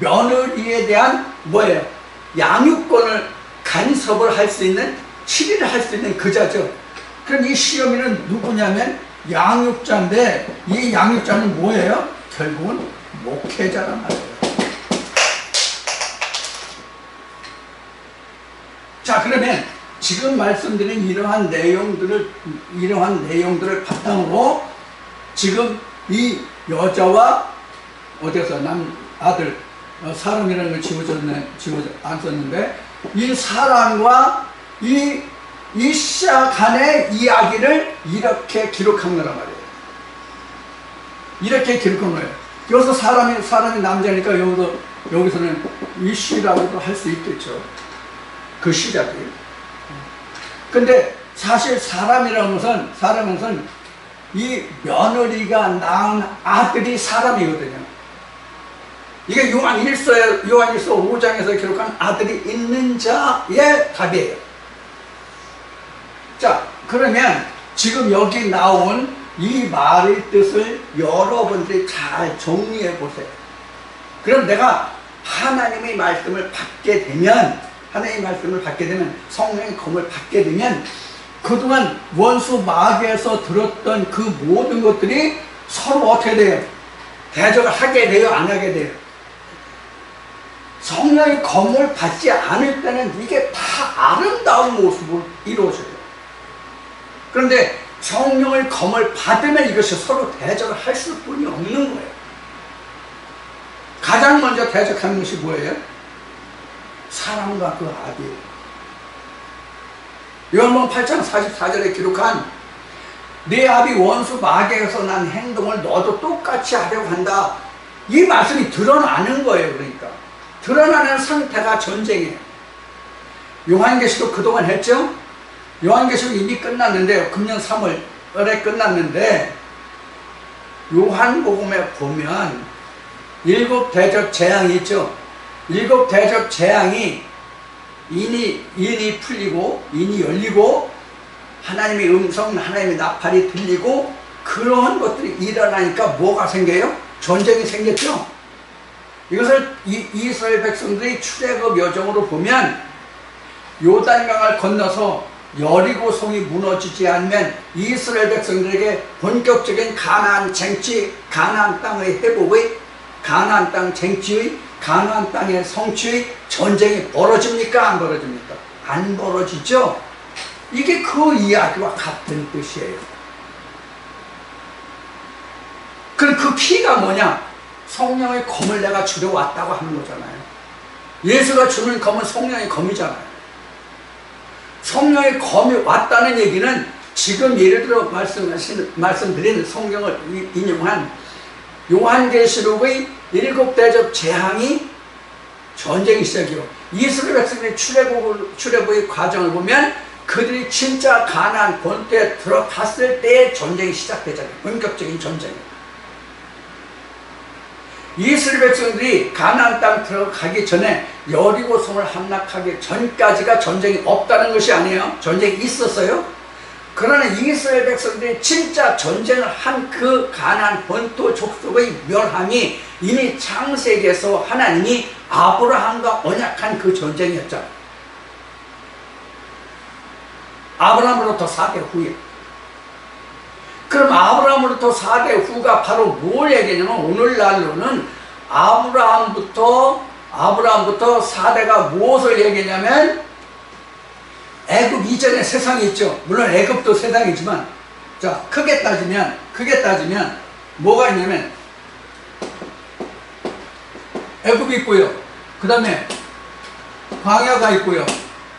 며느리에 대한 뭐예요? 양육권을 간섭을 할 수 있는, 치리를 할 수 있는 그자죠. 그럼 이 시어미는 누구냐면 양육자인데, 이 양육자는 뭐예요? 결국은 목회자란 말이에요. 자, 그러면 지금 말씀드린 이러한 내용들을 바탕으로 지금 이 여자와 어디서 아들 사람이라는 걸 안 썼는데 이 사람과 이 이샤 간의 이야기를 이렇게 기록한 거란 말이에요. 이렇게 기록한 거예요. 여기서 사람이 남자니까 여기서는 이씨라고도 할 수 있겠죠. 그 시작이. 근데 사실 사람이라는 것은 이 며느리가 낳은 아들이 사람이거든요. 이게 요한일서 5장에서 기록한 아들이 있는 자의 답이에요. 자, 그러면 지금 여기 나온 이 말의 뜻을 여러분들이 잘 정리해 보세요. 그럼 내가 하나님의 말씀을 받게 되면, 성령의 검을 받게 되면 그동안 원수 마귀에서 들었던 그 모든 것들이 서로 어떻게 돼요? 대적을 하게 돼요? 안 하게 돼요? 성령의 검을 받지 않을 때는 이게 다 아름다운 모습으로 이루어져요. 그런데 성령의 검을 받으면 이것이 서로 대적을 할 수뿐이 없는 거예요. 가장 먼저 대적하는 것이 뭐예요? 사람과 그 아비예요. 요한복음 8장 44절에 기록한 내 아비 원수 마귀에서 난 행동을 너도 똑같이 하려고 한다. 이 말씀이 드러나는 거예요. 그러니까 드러나는 상태가 전쟁이에요. 요한계시록 그동안 했죠? 요한계시록 이미 끝났는데요. 금년 3월에 끝났는데 요한복음에 보면 7 대접 재앙이 있죠. 7 대접 재앙이 인이 풀리고 인이 열리고 하나님의 음성, 하나님의 나팔이 들리고 그러한 것들이 일어나니까 뭐가 생겨요? 전쟁이 생겼죠. 이것을 이스라엘 백성들이 출애굽 여정으로 보면 요단강을 건너서 여리고 성이 무너지지 않으면 이스라엘 백성들에게 본격적인 가나안 쟁취, 가나안 땅의 회복의, 가나안 땅 쟁취의, 가나안 땅의 성취의 전쟁이 벌어집니까? 안 벌어집니까? 안 벌어지죠. 이게 그 이야기와 같은 뜻이에요. 그럼 그 키가 뭐냐? 성령의 검을 내가 주려 왔다고 하는 거잖아요. 예수가 주는 검은 성령의 검이잖아요. 성령의 검이 왔다는 얘기는 지금 예를 들어 말씀드린 성경을 인용한 요한계시록의 7대접 재앙이 전쟁이 시작이요. 이스라엘 백성의 출애굽의 과정을 보면 그들이 진짜 가나안 본토에 들어갔을 때의 전쟁이 시작되잖아요. 본격적인 전쟁이에요. 이스라엘 백성들이 가나안 땅 들어가기 전에 여리고 성을 함락하기 전까지가 전쟁이 없다는 것이 아니에요. 전쟁이 있었어요. 그러나 이스라엘 백성들이 진짜 전쟁을 한 그 가나안 본토 족속의 멸함이 이미 창세기에서 하나님이 아브라함과 언약한 그 전쟁이었잖아요. 아브라함으로부터 4대 후에. 그럼 아브라함으로부터 4대 후가 바로 뭘 얘기하냐면 오늘날로는 아브라함부터 4대가 무엇을 얘기하냐면 애굽 이전의 세상이 있죠. 물론 애굽도 세상이지만 자 크게 따지면 뭐가 있냐면 애굽이 있고요. 그 다음에 광야가 있고요.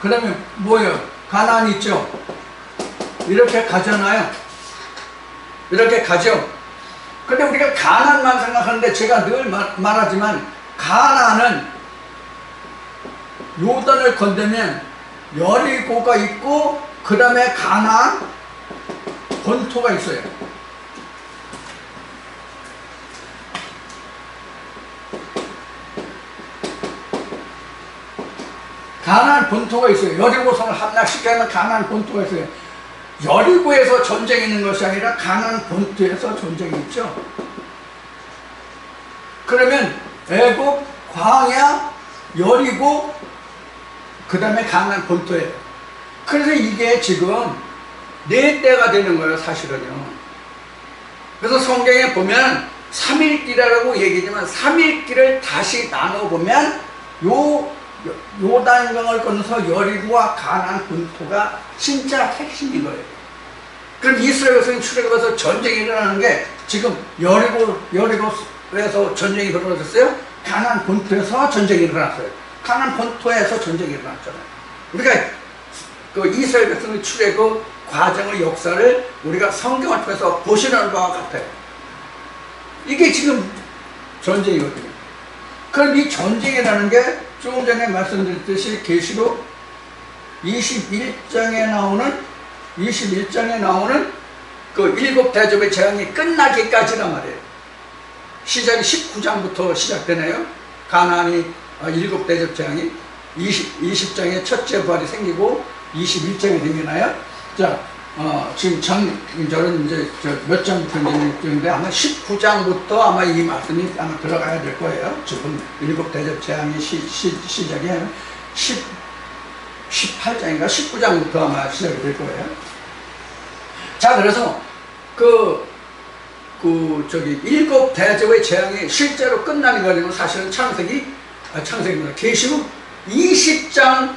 그 다음에 뭐예요? 가나안이 있죠. 이렇게 가잖아요. 이렇게 가죠. 근데 우리가 가나안만 생각하는데 제가 늘 말하지만 가나안은 요단을 건너면 여리고가 있고 그 다음에 가나안 본토가 있어요. 가나안 본토가 있어요. 여리고성을 함락시키면 가나안 본토가 있어요. 여리고에서 전쟁이 있는 것이 아니라 가나안 본토에서 전쟁이 있죠. 그러면 애굽, 광야, 여리고, 그 다음에 가나안 본토예요. 그래서 이게 지금 4대가 되는 거예요, 사실은요. 그래서 성경에 보면 3일기라고 얘기하지만 3일기를 다시 나눠보면 요단강을 건너서 여리고와 가나안 본토가 진짜 핵심인 거예요. 그럼 이스라엘 백성이 출애굽해서 전쟁이 일어나는 게 지금 여리고에서 전쟁이 벌어졌어요. 가나안 본토에서 전쟁이 일어났어요. 가나안 본토에서 전쟁이 일어났잖아요. 우리가 그 이스라엘 백성의 출애굽 과정의 역사를 우리가 성경을 통해서 보시는 바와 같아요. 이게 지금 전쟁이거든요. 그럼 이 전쟁이라는 게 조금 전에 말씀드렸듯이 계시록 21장에 나오는 그 7대접의 재앙이 끝나기까지란 말이에요. 시작이 19장부터 시작되네요. 가나안이 7대접 재앙이 20장에 첫째 부활이 생기고 21장에 생기나요? 자, 지금 장절은 이제 몇 장부터 있는데 아마 19장부터 아마 이 말씀이 아마 들어가야 될 거예요. 지금 7대접 재앙이 시작이 18장인가 19장부터 아마 시작이 될 거예요. 자, 그래서 저기 7대접의 재앙이 실제로 끝나는 거는 사실은 창세기입니다. 계시록 20장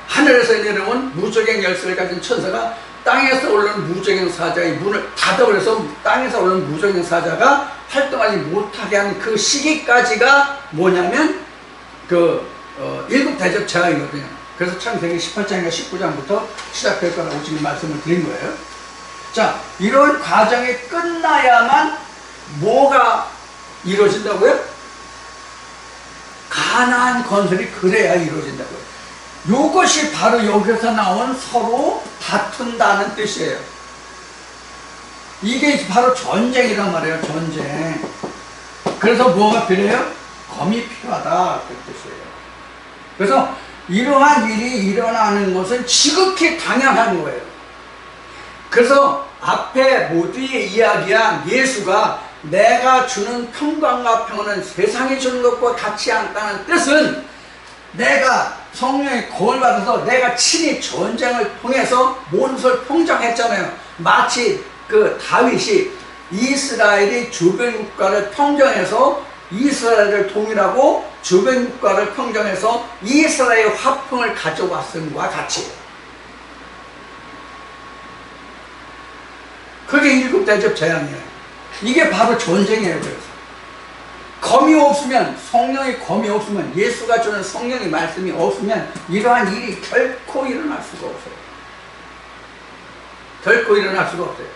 하늘에서 내려온 무저갱 열쇠를 가진 천사가 땅에서 올라오는 무저갱 사자의 문을 닫아버려서 땅에서 올라오는 무저갱 사자가 활동하지 못하게 하는 그 시기까지가 뭐냐면 7대접 재앙이거든요. 그래서 창세기 18장인가 19장부터 시작될 거라고 지금 말씀을 드린 거예요. 자, 이런 과정이 끝나야만 뭐가 이루어진다고요? 가나안 건설이 그래야 이루어진다고요. 이것이 바로 여기서 나온 서로 다툰다는 뜻이에요. 이게 바로 전쟁이란 말이에요. 전쟁. 그래서 뭐가 필요해요? 검이 필요하다 그 뜻이에요. 그래서 이러한 일이 일어나는 것은 지극히 당연한 거예요. 그래서 앞에 모두에 이야기한 예수가 내가 주는 평강과 평안은 세상이 주는 것과 같지 않다는 뜻은 내가 성령의 구원을 받아서 내가 친히 전쟁을 통해서 모든 평정했잖아요. 마치 그 다윗이 이스라엘이 주변 국가를 평정해서 이스라엘을 통일하고 주변 국가를 평정해서 이스라엘 화평을 가져왔음과 같이, 그게 7대접 재앙이에요. 이게 바로 전쟁이에요. 그래서 검이 없으면, 성령의 검이 없으면, 예수가 주는 성령의 말씀이 없으면 이러한 일이 결코 일어날 수가 없어요. 결코 일어날 수가 없어요.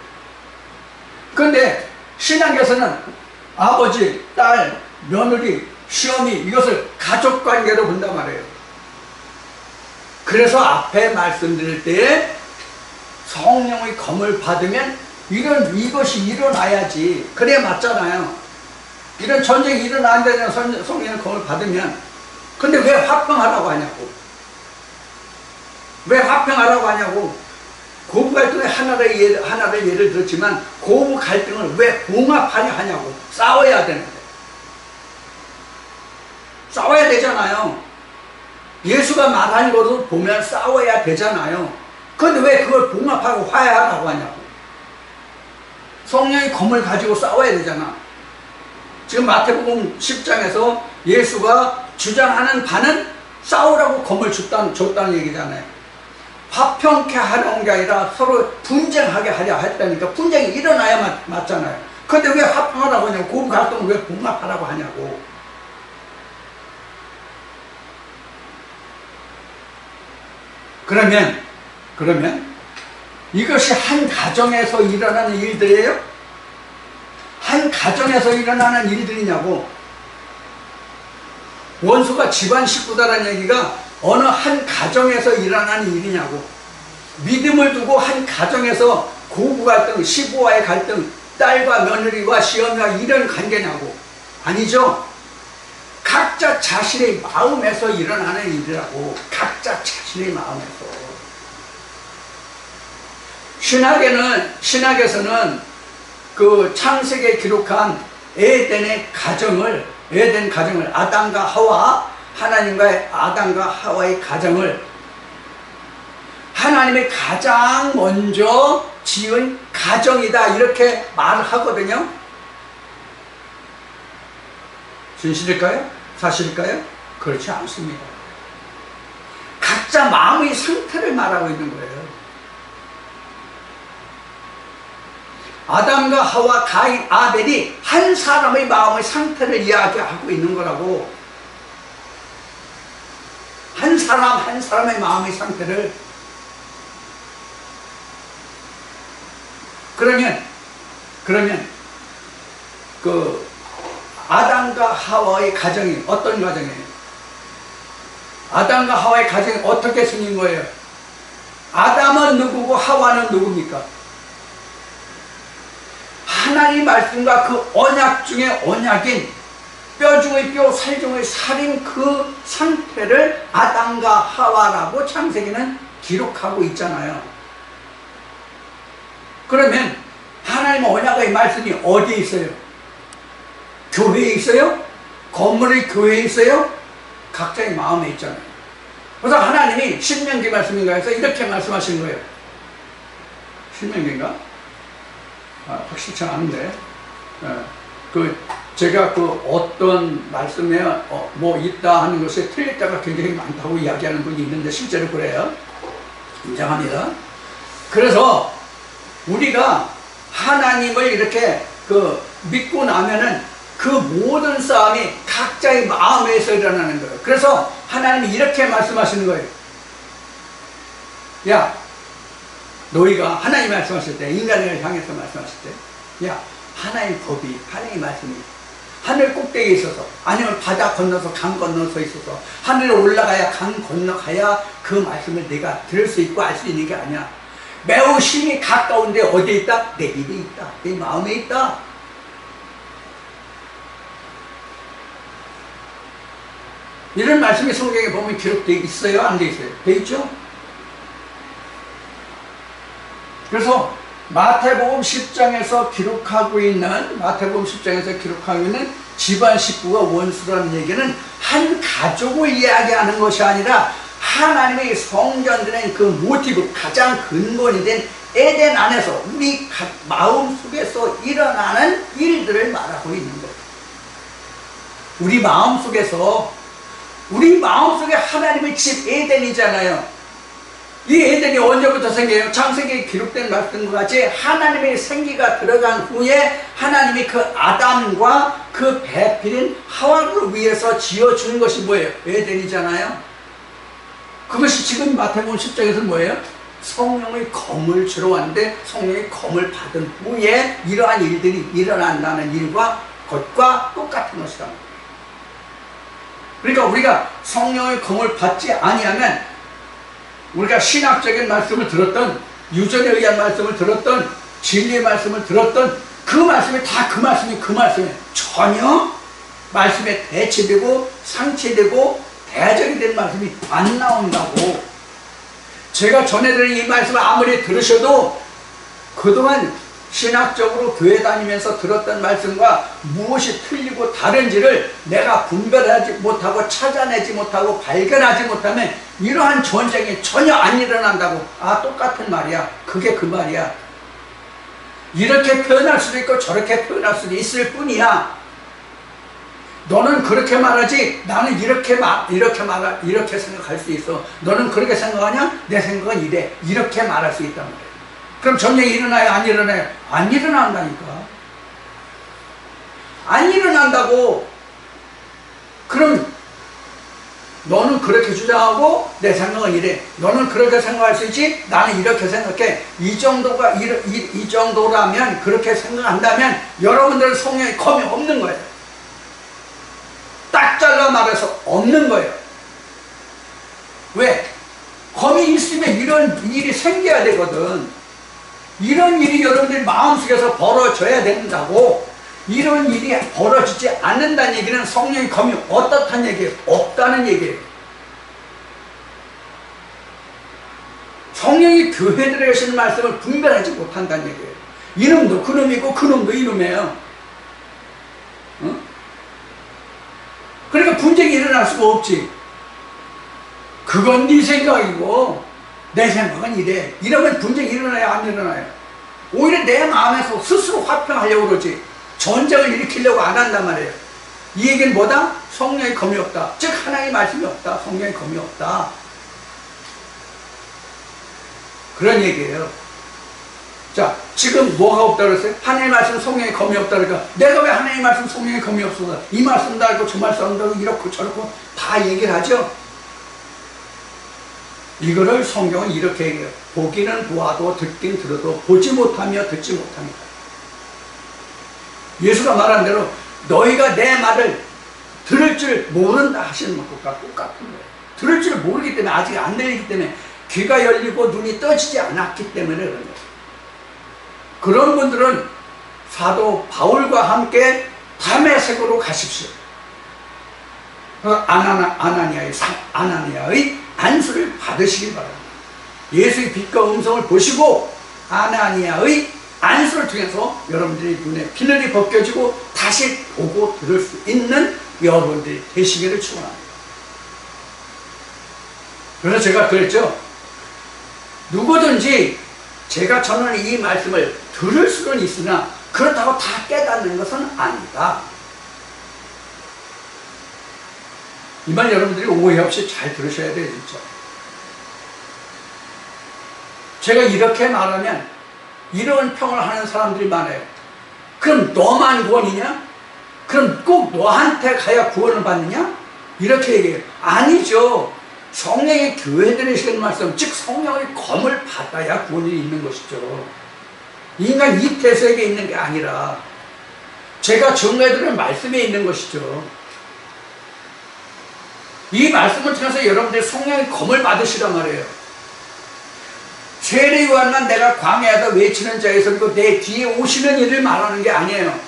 그런데 신앙에서는 아버지, 딸, 며느리, 시어미, 이것을 가족관계로 본단 말이에요. 그래서 앞에 말씀드릴 때에 성령의 검을 받으면 이것이 일어나야지. 그래야 맞잖아요. 이런 전쟁이 일어나야 되는 성령의 검을 받으면. 근데 왜 화평하라고 하냐고. 왜 화평하라고 하냐고. 고부 갈등의 하나를 예를 들었지만, 고부 갈등을 왜 봉합하려 하냐고. 싸워야 되는데. 싸워야 되잖아요. 예수가 말한 것을 보면 싸워야 되잖아요. 그런데 왜 그걸 봉합하고 화해하라고 하냐고. 성령의 검을 가지고 싸워야 되잖아. 지금 마태복음 10장에서 예수가 주장하는 바는 싸우라고 검을 줬다는 얘기잖아요. 화평케 하려는 게 아니라 서로 분쟁하게 하려 했다니까. 분쟁이 일어나야 맞잖아요. 그런데 왜 화평하라고 하냐고. 고부 갈등을 왜 봉합하라고 하냐고. 그러면 이것이 한 가정에서 일어나는 일들이에요? 한 가정에서 일어나는 일들이냐고. 원수가 집안 식구다라는 얘기가 어느 한 가정에서 일어나는 일이냐고. 믿음을 두고 한 가정에서 고부 갈등, 시부와의 갈등, 딸과 며느리와 시어미와 이런 관계냐고. 아니죠. 각자 자신의 마음에서 일어나는 일이라고. 각자 자신의 마음에서. 신학에서는 그 창세기에 기록한 에덴 가정을 아담과 하와, 하나님과의 아담과 하와의 가정을 하나님이 가장 먼저 지은 가정이다, 이렇게 말을 하거든요. 진실일까요? 사실일까요? 그렇지 않습니다. 각자 마음의 상태를 말하고 있는 거예요. 아담과 하와, 가인, 아벨이 한 사람의 마음의 상태를 이야기하고 있는 거라고. 한 사람의 마음의 상태를. 그러면 그 아담과 하와의 가정이 어떤 가정이에요? 아담과 하와의 가정이 어떻게 생긴 거예요? 아담은 누구고 하와는 누굽니까? 하나님 말씀과 그 언약 중에 언약인, 뼈 중의 뼈, 살 중의 살인 그 상태를 아담과 하와라고 창세기는 기록하고 있잖아요. 그러면 하나님 언약의 말씀이 어디에 있어요? 교회에 있어요? 건물의 교회에 있어요? 각자의 마음에 있잖아요. 그래서 하나님이 신명기 말씀인가 해서 이렇게 말씀하신 거예요. 신명기인가? 확실치 않은데, 제가 어떤 말씀에 뭐 있다 하는 것에 틀릴 때가 굉장히 많다고 이야기하는 분이 있는데 실제로 그래요. 인정합니다. 그래서 우리가 하나님을 이렇게 믿고 나면은 그 모든 싸움이 각자의 마음에서 일어나는 거예요. 그래서 하나님이 이렇게 말씀하시는 거예요. 야, 너희가 하나님 말씀하실 때, 인간을 향해서 말씀하실 때, 야, 하나의 법이, 하나의 말씀이 하늘 꼭대기에 있어서, 아니면 바다 건너서 강 건너서 있어서 하늘에 올라가야 강 건너가야 그 말씀을 내가 들을 수 있고 알 수 있는 게 아니야. 매우 심히 가까운데 어디에 있다? 내 입에 있다. 내 마음에 있다. 이런 말씀이 성경에 보면 기록되어 있어요? 안 돼 있어요? 돼 있죠? 그래서 마태복음 10장에서 기록하고 있는 집안 식구가 원수라는 얘기는 한 가족을 이야기하는 것이 아니라 하나님의 성전되는 그 모티브, 가장 근본이 된 에덴 안에서 우리 마음속에서 일어나는 일들을 말하고 있는 거예요. 우리 마음속에 하나님의 집 에덴이잖아요. 이 에덴이 언제부터 생겨요? 창세기에 기록된 말씀과 같이 하나님의 생기가 들어간 후에 하나님이 그 아담과 그 배필인 하와를 위해서 지어준 것이 뭐예요? 에덴이잖아요. 그것이 지금 마태복음 10장에서 뭐예요? 성령의 검을 주러 왔는데 성령의 검을 받은 후에 이러한 일들이 일어난다는 것과 똑같은 것이다. 그러니까 우리가 성령의 검을 받지 아니하면 우리가 신학적인 말씀을 들었던, 유전에 의한 말씀을 들었던, 진리의 말씀을 들었던 그 말씀이 다 그 말씀이에요. 전혀 말씀에 대체되고 상체되고 대적이 된 말씀이 안 나온다고. 제가 전해드린 이 말씀을 아무리 들으셔도 그동안 신학적으로 교회 다니면서 들었던 말씀과 무엇이 틀리고 다른지를 내가 분별하지 못하고 찾아내지 못하고 발견하지 못하면 이러한 전쟁이 전혀 안 일어난다고. 아, 똑같은 말이야. 그게 그 말이야. 이렇게 표현할 수도 있고 저렇게 표현할 수도 있을 뿐이야. 너는 그렇게 말하지 나는 이렇게 생각할 수 있어. 너는 그렇게 생각하냐? 내 생각은 이래. 이렇게 말할 수 있단 말이야. 그럼 전쟁이 일어나요? 안 일어나요? 안 일어난다니까. 안 일어난다고. 그럼 너는 그렇게 주장하고 내 생각은 이래. 너는 그렇게 생각할 수 있지? 나는 이렇게 생각해. 이 정도라면, 그렇게 생각한다면 여러분들은 성령의 검이 없는 거예요. 딱 잘라 말해서 없는 거예요. 왜? 검이 있으면 이런 일이 생겨야 되거든. 이런 일이 여러분들 마음속에서 벌어져야 된다고. 이런 일이 벌어지지 않는다는 얘기는 성령의 검이 어떻다는 얘기예요? 없다는 얘기예요. 성령이 교회들에 하시는 말씀을 분별하지 못한다는 얘기예요. 이놈도 그놈이고 그놈도 이놈이에요. 어? 그러니까 분쟁이 일어날 수가 없지. 그건 네 생각이고 내 생각은 이래. 이러면 분쟁이 일어나요? 안 일어나요? 오히려 내 마음에서 스스로 화평하려고 그러지. 전쟁을 일으키려고 안 한단 말이에요. 이 얘기는 뭐다? 성령의 검이 없다. 즉 하나님의 말씀이 없다. 성령의 검이 없다. 그런 얘기예요. 자, 지금 뭐가 없다고 그랬어요? 하나님의 말씀, 성령의 검이 없다 그러니까 내가 왜 하나님의 말씀, 성령의 검이 없어? 이 말씀도 알고 저 말씀도 알고 이렇고 저렇고 다 얘기를 하죠. 이거를 성경은 이렇게 얘기해요. 보기는 보아도 듣긴 들어도 보지 못하며 듣지 못합니다. 예수가 말한 대로 너희가 내 말을 들을 줄 모른다 하시는 것과 똑같은 거예요. 들을 줄 모르기 때문에, 아직 안 들리기 때문에, 귀가 열리고 눈이 떠지지 않았기 때문에 그런 거예요. 그런 분들은 사도 바울과 함께 다메섹으로 가십시오. 아나니아의 안수를 받으시기 바랍니다. 예수의 빛과 음성을 보시고 아나니아의 안수를 통해서 여러분들의 눈에 비늘이 벗겨지고 다시 보고 들을 수 있는 여러분들이 되시기를 축원합니다. 그래서 제가 그랬죠. 누구든지 제가 전하는 이 말씀을 들을 수는 있으나 그렇다고 다 깨닫는 것은 아니다. 이 말 여러분들이 오해 없이 잘 들으셔야 돼요, 진짜. 제가 이렇게 말하면 이런 평을 하는 사람들이 많아요. 그럼 너만 구원이냐? 그럼 꼭 너한테 가야 구원을 받느냐? 이렇게 얘기해요. 아니죠. 성령의 교회들의 시간 말씀, 즉 성령의 검을 받아야 구원이 있는 것이죠. 인간 이 태세에 있는 게 아니라 제가 전해드리는 말씀에 있는 것이죠. 이 말씀을 통해서 여러분들이 성령의 검을 받으시란 말이에요. 세례 요한만 내가 광야에다 외치는 자에서 그리고 내 뒤에 오시는 이를 말하는 게 아니에요.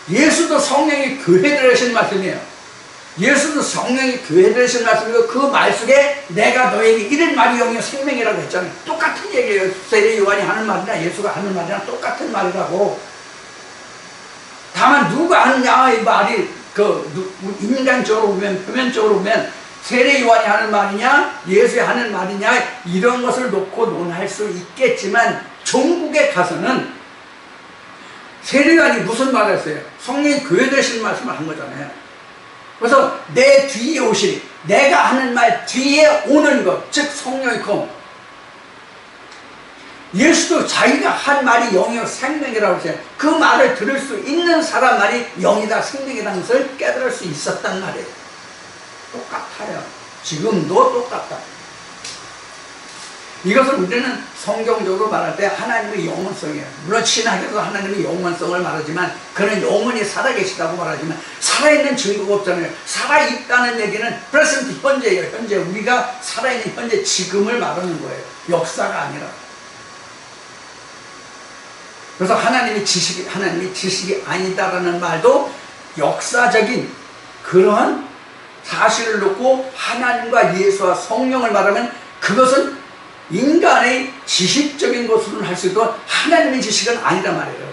예수도 성령의 교회들 하시는 말씀이에요. 예수도 성령이 교회 되신 말씀이고 그 말 속에 내가 너에게 이런 말이 영이요 생명이라고 했잖아요. 똑같은 얘기예요. 세례 요한이 하는 말이나 예수가 하는 말이랑 똑같은 말이라고. 다만 누가 하느냐 이 말이 인간적으로 보면 표면적으로 보면 세례 요한이 하는 말이냐 예수가 하는 말이냐 이런 것을 놓고 논할 수 있겠지만 종국에 가서는 세례 요한이 무슨 말을 했어요? 성령이 교회 되신 말씀을 한 거잖아요. 그래서 내 뒤에 오시니 내가 하는 말 뒤에 오는 것, 즉 성령의 kom. 예수도 자기가 한 말이 영이요 생명이라고 했어요. 그 말을 들을 수 있는 사람 말이 영이다 생명이라는 것을 깨달을 수 있었단 말이에요. 똑같아요. 지금도 똑같다. 이것을 우리는 성경적으로 말할 때 하나님의 영원성이에요. 물론 신학에서 하나님의 영원성을 말하지만 그는 영원히 살아계시다고 말하지만 살아있는 증거가 없잖아요. 살아있다는 얘기는 present 현재예요. 현재 우리가 살아있는 현재 지금을 말하는 거예요. 역사가 아니라. 그래서 하나님의 지식이 아니다라는 말도 역사적인 그러한 사실을 놓고 하나님과 예수와 성령을 말하면 그것은 인간의 지식적인 것으로는 할 수 있고 하나님의 지식은 아니란 말이에요.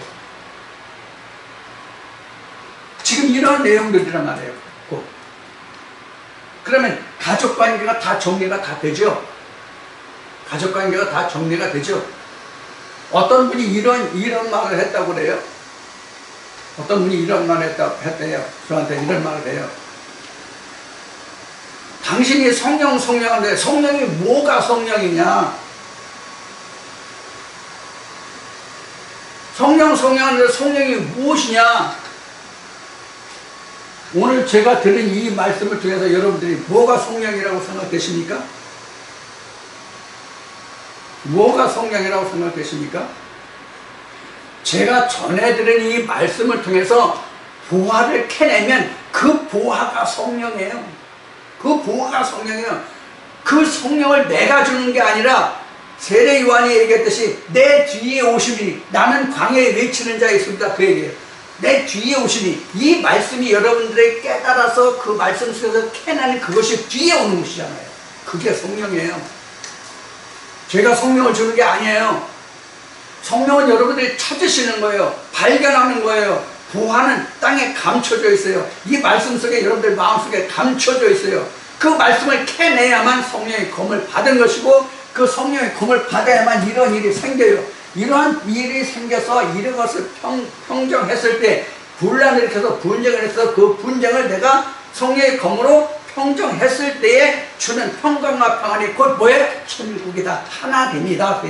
지금 이러한 내용들이란 말이에요. 그러면 가족관계가 다 정리가 다 되죠. 가족관계가 다 정리가 되죠. 어떤 분이 이런 말을 했다고 그래요. 어떤 분이 이런 말을 했대요. 저한테 이런 말을 해요. 당신이 성령하는데 성령이 뭐가 성령이냐? 성령하는데 성령이 무엇이냐? 오늘 제가 들은 이 말씀을 통해서 여러분들이 뭐가 성령이라고 생각되십니까? 뭐가 성령이라고 생각되십니까? 제가 전해드린 이 말씀을 통해서 보화를 캐내면 그 보화가 성령이에요. 그 보화가 성령이에요. 그 성령을 내가 주는 게 아니라 세례 요한이 얘기했듯이 내 뒤에 오시니 나는 광야에 외치는 자 있습니다. 그 얘기예요. 내 뒤에 오시니 이 말씀이 여러분들에게 깨달아서 그 말씀 속에서 캐내는 그것이 뒤에 오는 것이잖아요. 그게 성령이에요. 제가 성령을 주는 게 아니에요. 성령은 여러분들이 찾으시는 거예요. 발견하는 거예요. 보화는 땅에 감춰져 있어요. 이 말씀 속에 여러분들 마음속에 감춰져 있어요. 그 말씀을 캐내야만 성령의 검을 받은 것이고 그 성령의 검을 받아야만 이런 일이 생겨요. 이러한 일이 생겨서 이런 것을 평정했을 때 분란을 일으켜서 분쟁을 해서 그 분쟁을 내가 성령의 검으로 평정했을 때에 주는 평강과 평안이 곧 뭐예요? 천국이다. 하나 됩니다.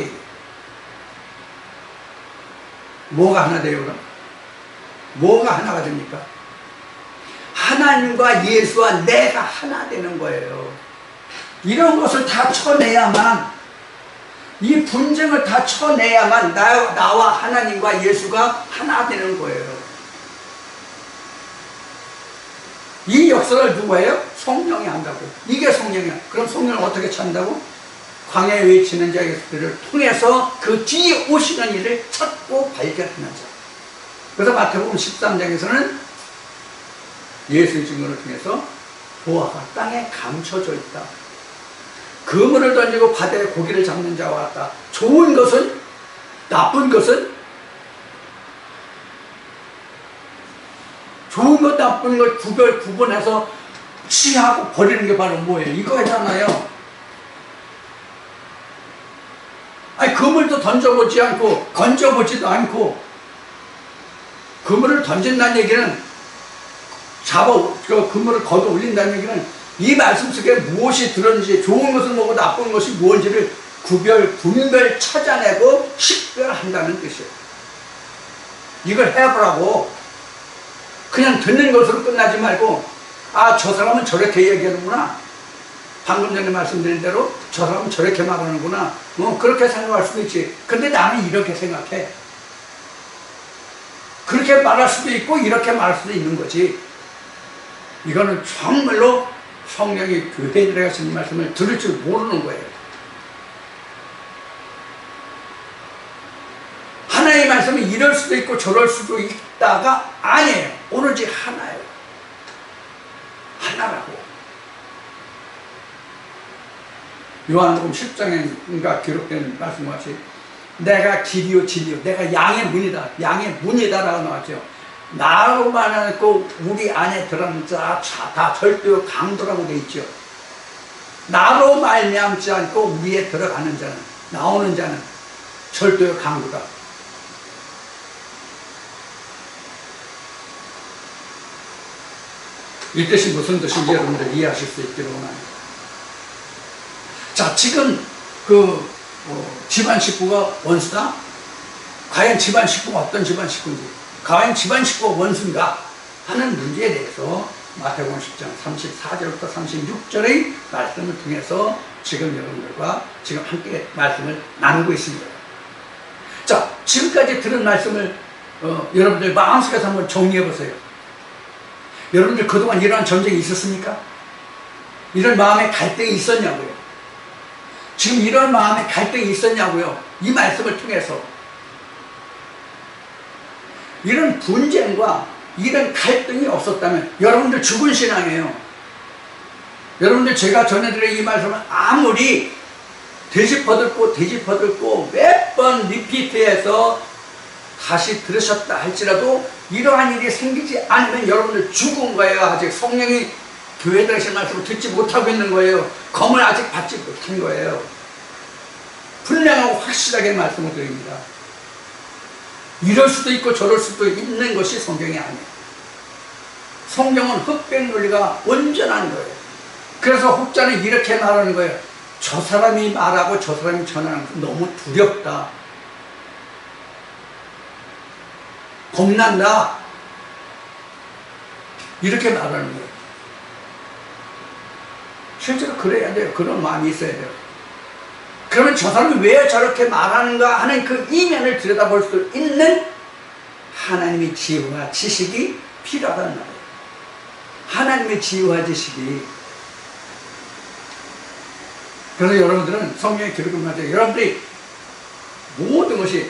뭐가 하나 돼요 그럼? 뭐가 하나가 됩니까? 하나님과 예수와 내가 하나 되는 거예요. 이런 것을 다 쳐내야만, 이 분쟁을 다 쳐내야만 나와 하나님과 예수가 하나 되는 거예요. 이 역사를 누가 해요? 성령이 한다고. 이게 성령이야. 그럼 성령을 어떻게 찾는다고? 광야에 외치는 자들을 통해서 그 뒤에 오시는 일을 찾고 발견하는 자. 그래서 마태복음 13장에서는 예수의 증거를 통해서 보화가 땅에 감춰져 있다. 그물을 던지고 바다에 고기를 잡는 자와 같다. 좋은 것은, 나쁜 것은, 좋은 것, 나쁜 것 구분해서 취하고 버리는 게 바로 뭐예요? 이거잖아요. 아니, 그물도 던져보지 않고, 건져보지도 않고, 그물을 던진다는 얘기는 그물을 걷어 올린다는 얘기는 이 말씀 속에 무엇이 들었는지, 좋은 것을 뭐고 나쁜 것이 무엇인지를 분별 찾아내고 식별한다는 뜻이에요. 이걸 해보라고. 그냥 듣는 것으로 끝나지 말고, 아, 저 사람은 저렇게 얘기하는구나. 방금 전에 말씀드린 대로 저 사람은 저렇게 말하는구나. 그렇게 생각할 수도 있지. 근데 나는 이렇게 생각해. 그렇게 말할 수도 있고 이렇게 말할 수도 있는 거지. 이거는 정말로 성령이 교회에 들어가시는 말씀을 들을 줄 모르는 거예요. 하나의 말씀이 이럴 수도 있고 저럴 수도 있다가 아니에요. 오로지 하나예요. 하나. 하나라고. 요한복음 10장에 기록된 말씀과 같이 내가 길이요 진리요 내가 양의 문이다. 양의 문이다라고 나왔죠. 나로만 않고 우리 안에 들어가는 자 다 절대요 강도라고 되어 있죠. 나로 말미암지 않고 우리에 들어가는 자는 나오는 자는 절대요 강도다. 이 뜻이 무슨 뜻인지 여러분들 이해하실 수 있기를 원합니다. 자, 지금 집안 식구가 원수다? 과연 집안 식구가 어떤 집안 식구인지, 과연 집안 식구가 원수인가 하는 문제에 대해서 마태복음 10장 34절부터 36절의 말씀을 통해서 지금 여러분들과 지금 함께 말씀을 나누고 있습니다. 자, 지금까지 들은 말씀을 여러분들 마음속에서 한번 정리해 보세요. 여러분들 그동안 이러한 전쟁이 있었습니까? 이런 마음의 갈등이 있었냐고요? 지금 이런 마음의 갈등이 있었냐고요? 이 말씀을 통해서 이런 분쟁과 이런 갈등이 없었다면 여러분들 죽은 신앙이에요. 여러분들 제가 전해드린 이 말씀은 아무리 되짚어듣고 몇 번 리피트해서 다시 들으셨다 할지라도 이러한 일이 생기지 않으면 여러분들 죽은 거예요. 아직 성령이 교회에 하신 말씀을 듣지 못하고 있는 거예요. 검을 아직 받지 못한 거예요. 분명하고 확실하게 말씀을 드립니다. 이럴 수도 있고 저럴 수도 있는 것이 성경이 아니에요. 성경은 흑백 논리가 온전한 거예요. 그래서 혹자는 이렇게 말하는 거예요. 저 사람이 말하고 저 사람이 전하는 거 너무 두렵다. 겁난다. 이렇게 말하는 거예요. 실제로 그래야 돼요. 그런 마음이 있어야 돼요. 그러면 저 사람이 왜 저렇게 말하는가 하는 그 이면을 들여다볼 수 있는 하나님의 지혜와 지식이 필요하다는 말이에요. 하나님의 지혜와 지식이. 그래서 여러분들은 성경의 기록을 가지고 여러분들이 모든 것이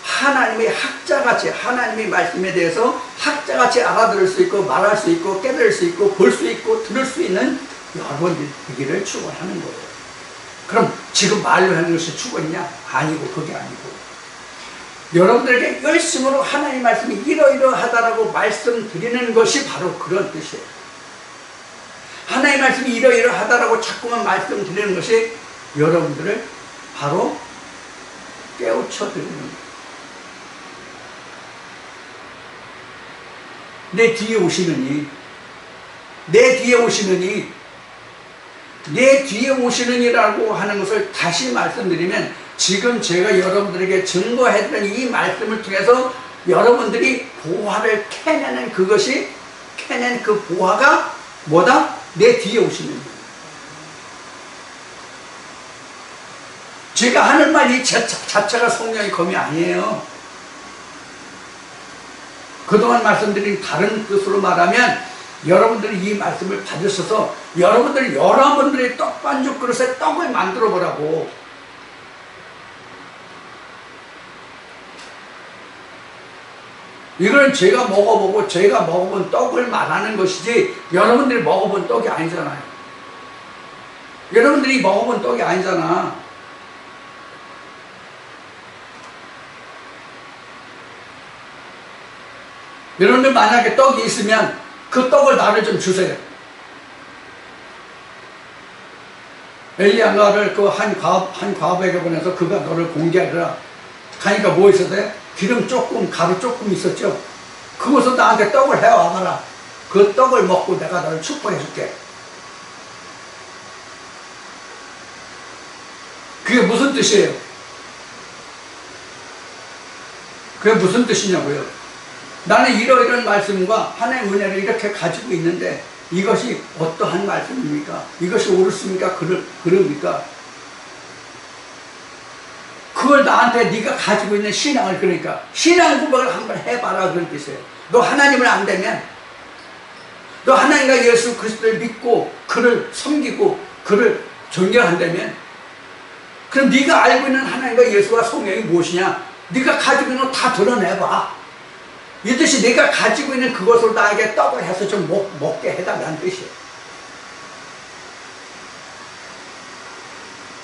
하나님의 학자같이 하나님의 말씀에 대해서 학자같이 알아들을 수 있고 말할 수 있고 깨달을 수 있고 볼 수 있고 들을 수 있는 여러분들이 되기를 축원하는 거예요. 그럼 지금 말로 하는 것이 축원이냐? 아니고 그게 아니고 여러분들에게 열심으로 하나님의 말씀이 이러이러하다라고 말씀드리는 것이 바로 그런 뜻이에요. 하나님의 말씀이 이러이러하다라고 자꾸만 말씀드리는 것이 여러분들을 바로 깨우쳐드리는 거예요. 내 뒤에 오시느니라고 하는 것을 다시 말씀드리면 지금 제가 여러분들에게 증거해드린 이 말씀을 통해서 여러분들이 보화를 캐내는 그것이 캐낸 그 보화가 뭐다? 내 뒤에 오시는 거예요. 제가 하는 말이 자체가 성령의 검이 아니에요. 그동안 말씀드린 다른 뜻으로 말하면 여러분들이 이 말씀을 받으셔서 여러분들의 떡반죽 그릇에 떡을 만들어 보라고. 이건 제가 먹어보고 제가 먹어본 떡을 말하는 것이지 여러분들이 먹어본 떡이 아니잖아요. 여러분들이 먹어본 떡이 아니잖아. 여러분들 만약에 떡이 있으면 그 떡을 나를 좀 주세요. 엘리야가를 그 한 과부에게 보내서 그가 너를 공개하리라. 가니까 뭐 있었어요? 기름 조금, 가루 조금 있었죠. 그것을 나한테 떡을 해와봐라. 그 떡을 먹고 내가 너를 축복해 줄게. 그게 무슨 뜻이에요? 그게 무슨 뜻이냐고요? 나는 이러이러한 말씀과 하나님의 은혜를 이렇게 가지고 있는데 이것이 어떠한 말씀입니까? 이것이 옳습니까? 그럽니까? 그걸 나한테 네가 가지고 있는 신앙을 그러니까 신앙 고백을 한번 해봐라 그런 뜻이에요. 너 하나님을 안 되면 너 하나님과 예수 그리스도를 믿고 그를 섬기고 그를 존경한다면 그럼 네가 알고 있는 하나님과 예수와 성령이 무엇이냐? 네가 가지고 있는 거 다 드러내봐. 이 뜻이 내가 가지고 있는 그것으로 나에게 떡을 해서 좀 먹게 해달라는 뜻이에요.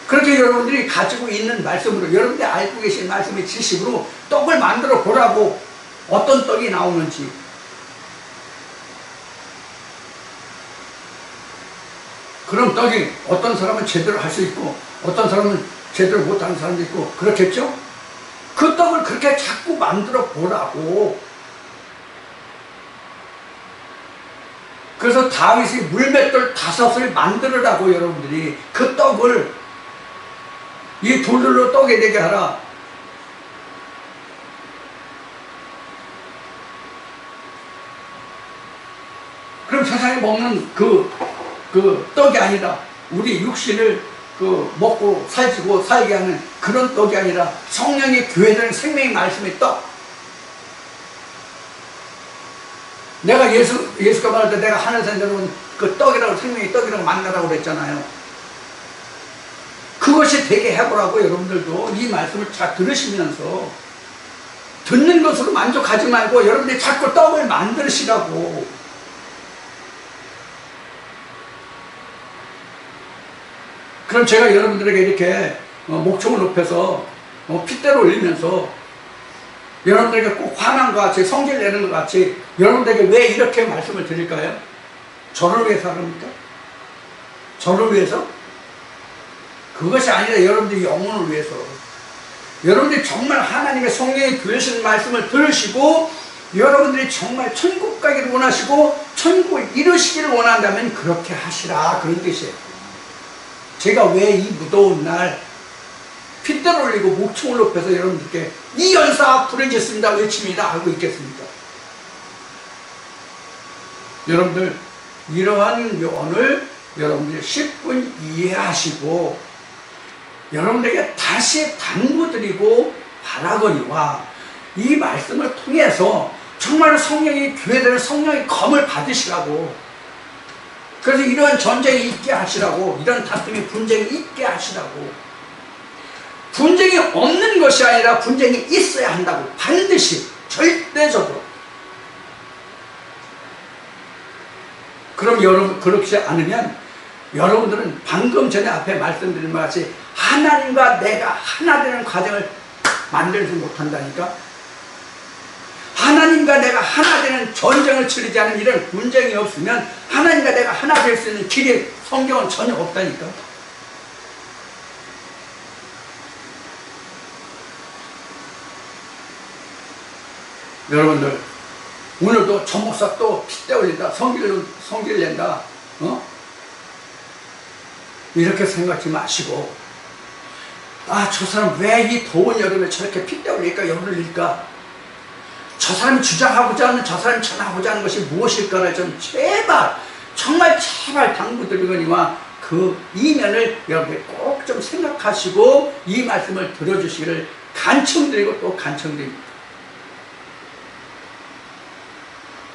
그렇게 여러분들이 가지고 있는 말씀으로, 여러분들이 알고 계신 말씀의 지식으로 떡을 만들어 보라고. 어떤 떡이 나오는지. 그럼 떡이 어떤 사람은 제대로 할 수 있고 어떤 사람은 제대로 못하는 사람도 있고 그렇겠죠? 그 떡을 그렇게 자꾸 만들어 보라고. 그래서 다윗이 물맷돌 5을 만들으라고. 여러분들이 그 떡을 이 돌들로 떡이 되게 하라. 그럼 세상에 먹는 그 떡이 아니라 우리 육신을 먹고 살지고 살게 하는 그런 떡이 아니라 성령의 교회되는 생명의 말씀의 떡. 내가 예수가 말할 때 내가 하늘에서 내려온 그 떡이라고, 생명의 떡이라고 만나라고 그랬잖아요. 그것이 되게 해보라고. 여러분들도 이 말씀을 잘 들으시면서 듣는 것으로 만족하지 말고 여러분들이 자꾸 떡을 만드시라고. 그럼 제가 여러분들에게 이렇게 목청을 높여서 핏대를 올리면서 여러분들에게 꼭 화난 것 같이 성질 내는 것 같이 여러분들에게 왜 이렇게 말씀을 드릴까요? 저를 위해서 합니까? 저를 위해서? 그것이 아니라 여러분들의 영혼을 위해서. 여러분들이 정말 하나님의 성령의 교회신 말씀을 들으시고 여러분들이 정말 천국 가기를 원하시고 천국을 이루시기를 원한다면 그렇게 하시라, 그런 뜻이에요. 제가 왜 이 무더운 날 핏대를 올리고 목청을 높여서 여러분들께 이 연사 부르짖습니다 외칩니다 하고 있겠습니까? 여러분들 이러한 묘언을 여러분들이 10분 이해하시고 여러분들에게 다시 당부드리고 바라거니와 이 말씀을 통해서 정말 성령이 교회되는 성령의 검을 받으시라고. 그래서 이런 전쟁이 있게 하시라고. 이런 다툼이, 분쟁이 있게 하시라고. 분쟁이 없는 것이 아니라 분쟁이 있어야 한다고. 반드시, 절대적으로. 그럼 여러분, 그렇지 않으면 여러분들은 방금 전에 앞에 말씀드린 것 같이 하나님과 내가 하나 되는 과정을 만들지 못한다니까. 하나님과 내가 하나 되는 전쟁을 치르지 않으면, 이런 분쟁이 없으면 하나님과 내가 하나 될 수 있는 길이 성경은 전혀 없다니까. 여러분들 오늘도 전 목사 또 핏대 올린다, 성길 낸다, 이렇게 생각하지 마시고, 아, 저 사람 왜 이 더운 여름에 저렇게 핏대 올릴까, 열을 흘릴까, 저 사람이 주장하고자 하는, 저 사람이 전하고자 하는 것이 무엇일까를 좀 제발, 정말 제발 당부드리거니와 그 이면을 여러분이 꼭 좀 생각하시고 이 말씀을 들어주시기를 간청드리고 또 간청드립니다.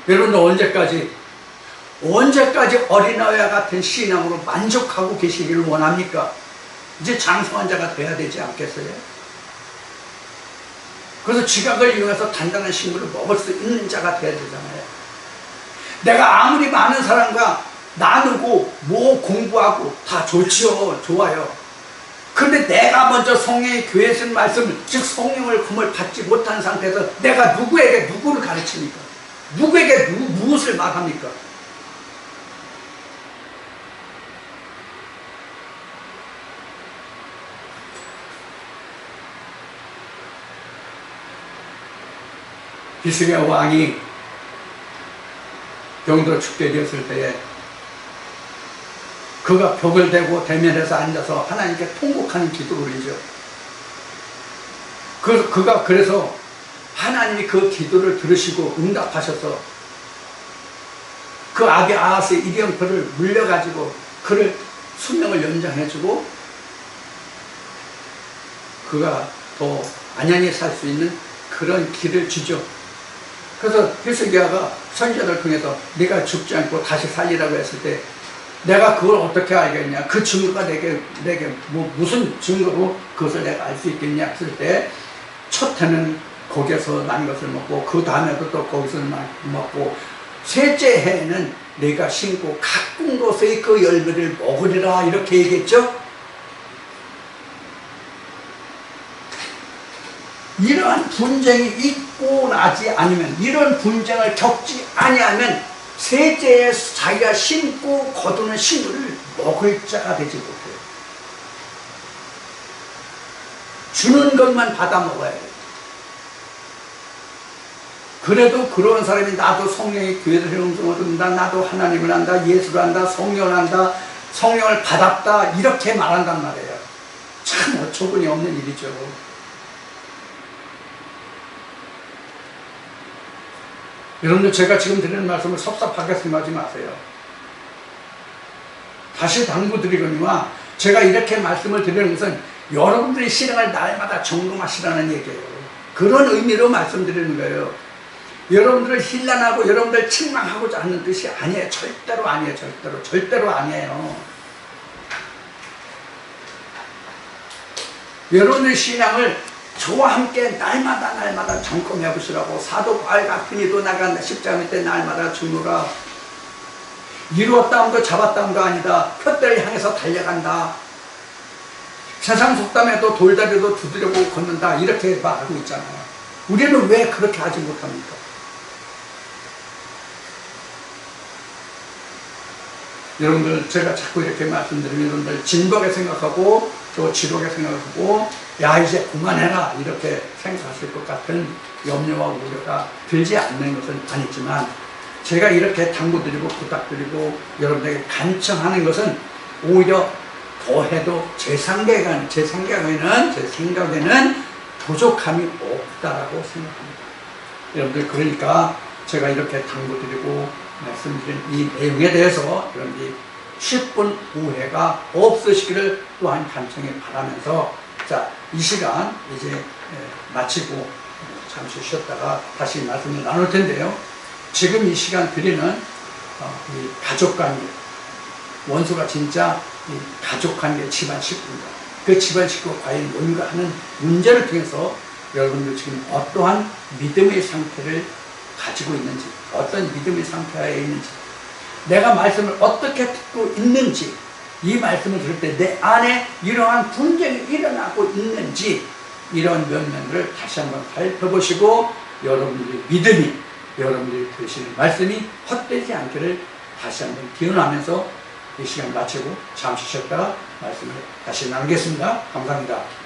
여러분들 언제까지 어린아이와 같은 신앙으로 만족하고 계시기를 원합니까? 이제 장성한 자가 돼야 되지 않겠어요? 그래서 지각을 이용해서 단단한 식물을 먹을 수 있는 자가 돼야 되잖아요. 내가 아무리 많은 사람과 나누고 뭐 공부하고 다 좋지요, 좋아요. 그런데 내가 먼저 성령의 교회에 쓴 말씀, 즉 성령을 금을 받지 못한 상태에서 내가 누구에게 누구를 가르칩니까? 누구에게 무엇을 말합니까? 히스기야 왕이 병들어 죽게 되었을 때에 그가 벽을 대고 대면해서 앉아서 하나님께 통곡하는 기도를 올리죠. 그가 그래서 하나님이 그 기도를 들으시고 응답하셔서 그 아비 아하스의 일형표를 물려가지고 그를 수명을 연장해주고 그가 더 안양히 살 수 있는 그런 길을 주죠. 그래서 히스기야가 선지자를 통해서 네가 죽지 않고 다시 살리라고 했을 때 내가 그걸 어떻게 알겠냐, 그 증거가 내게 무슨 증거로 그것을 내가 알 수 있겠냐 했을 때 첫 해는 거기에서 난 것을 먹고 그 다음에도 또 거기서 먹고 셋째 해에는 내가 심고 가꾼 것의 그 열매를 먹으리라 이렇게 얘기했죠. 이러한 분쟁이 있고 나지 아니면 이런 분쟁을 겪지 아니하면 셋째에 자기가 심고 거두는 식물을 먹을 자가 되지 못해요. 주는 것만 받아 먹어야 돼요. 그래도 그런 사람이 나도 성령의 교회를 형성을 얻는다, 나도 하나님을 안다, 예수를 안다, 성령을 안다, 성령을 받았다 이렇게 말한단 말이에요. 참 어처구니 없는 일이죠. 여러분들 제가 지금 드리는 말씀을 섭섭하게 생각하지 마세요. 다시 당부드리거니와 제가 이렇게 말씀을 드리는 것은 여러분들의 신앙을 날마다 점검하시라는 얘기예요. 그런 의미로 말씀드리는 거예요. 여러분들을 힐난하고 여러분들을 책망하고자 하는 뜻이 아니에요. 절대로 아니에요. 절대로 아니에요. 여러분의 신앙을 저와 함께 날마다 점검해 보시라고. 사도 바울 같은 이도 나간다. 십자가 밑에 날마다 죽노라. 이루었다함도 잡았다함도 아니다. 표대를 향해서 달려간다. 세상 속담에도 돌다리도 두드려고 걷는다. 이렇게 말하고 있잖아요. 우리는 왜 그렇게 하지 못합니까? 여러분들 제가 자꾸 이렇게 말씀드리면 여러분들 진박에 생각하고 또 지독에 생각하고 야 이제 그만해라 이렇게 생각하실 것 같은 염려와 우려가 들지 않는 것은 아니지만 제가 이렇게 당부드리고 부탁드리고 여러분들에게 간청하는 것은 오히려 더해도 제 생각에는 부족함이 없다라고 생각합니다. 여러분들 그러니까 제가 이렇게 당부드리고 말씀드린 이 내용에 대해서 여러분들이 10분 오해가 없으시기를 또한 간청히 바라면서 자, 이 시간 이제 마치고 잠시 쉬었다가 다시 말씀을 나눌 텐데요. 지금 이 시간 드리는 이 가족관계, 원수가 진짜 이 가족관계 집안 식구입니다. 그 집안 식구가 과연 뭔가 하는 문제를 통해서 여러분들 지금 어떠한 믿음의 상태를 가지고 있는지, 어떤 믿음의 상태에 있는지, 내가 말씀을 어떻게 듣고 있는지, 이 말씀을 들을 때 내 안에 이러한 분쟁이 일어나고 있는지 이런 면면을 다시 한번 살펴보시고 여러분들의 믿음이, 여러분들이 들으시는 말씀이 헛되지 않기를 다시 한번 기원하면서 이 시간 마치고 잠시 쉬었다가 말씀을 다시 나누겠습니다. 감사합니다.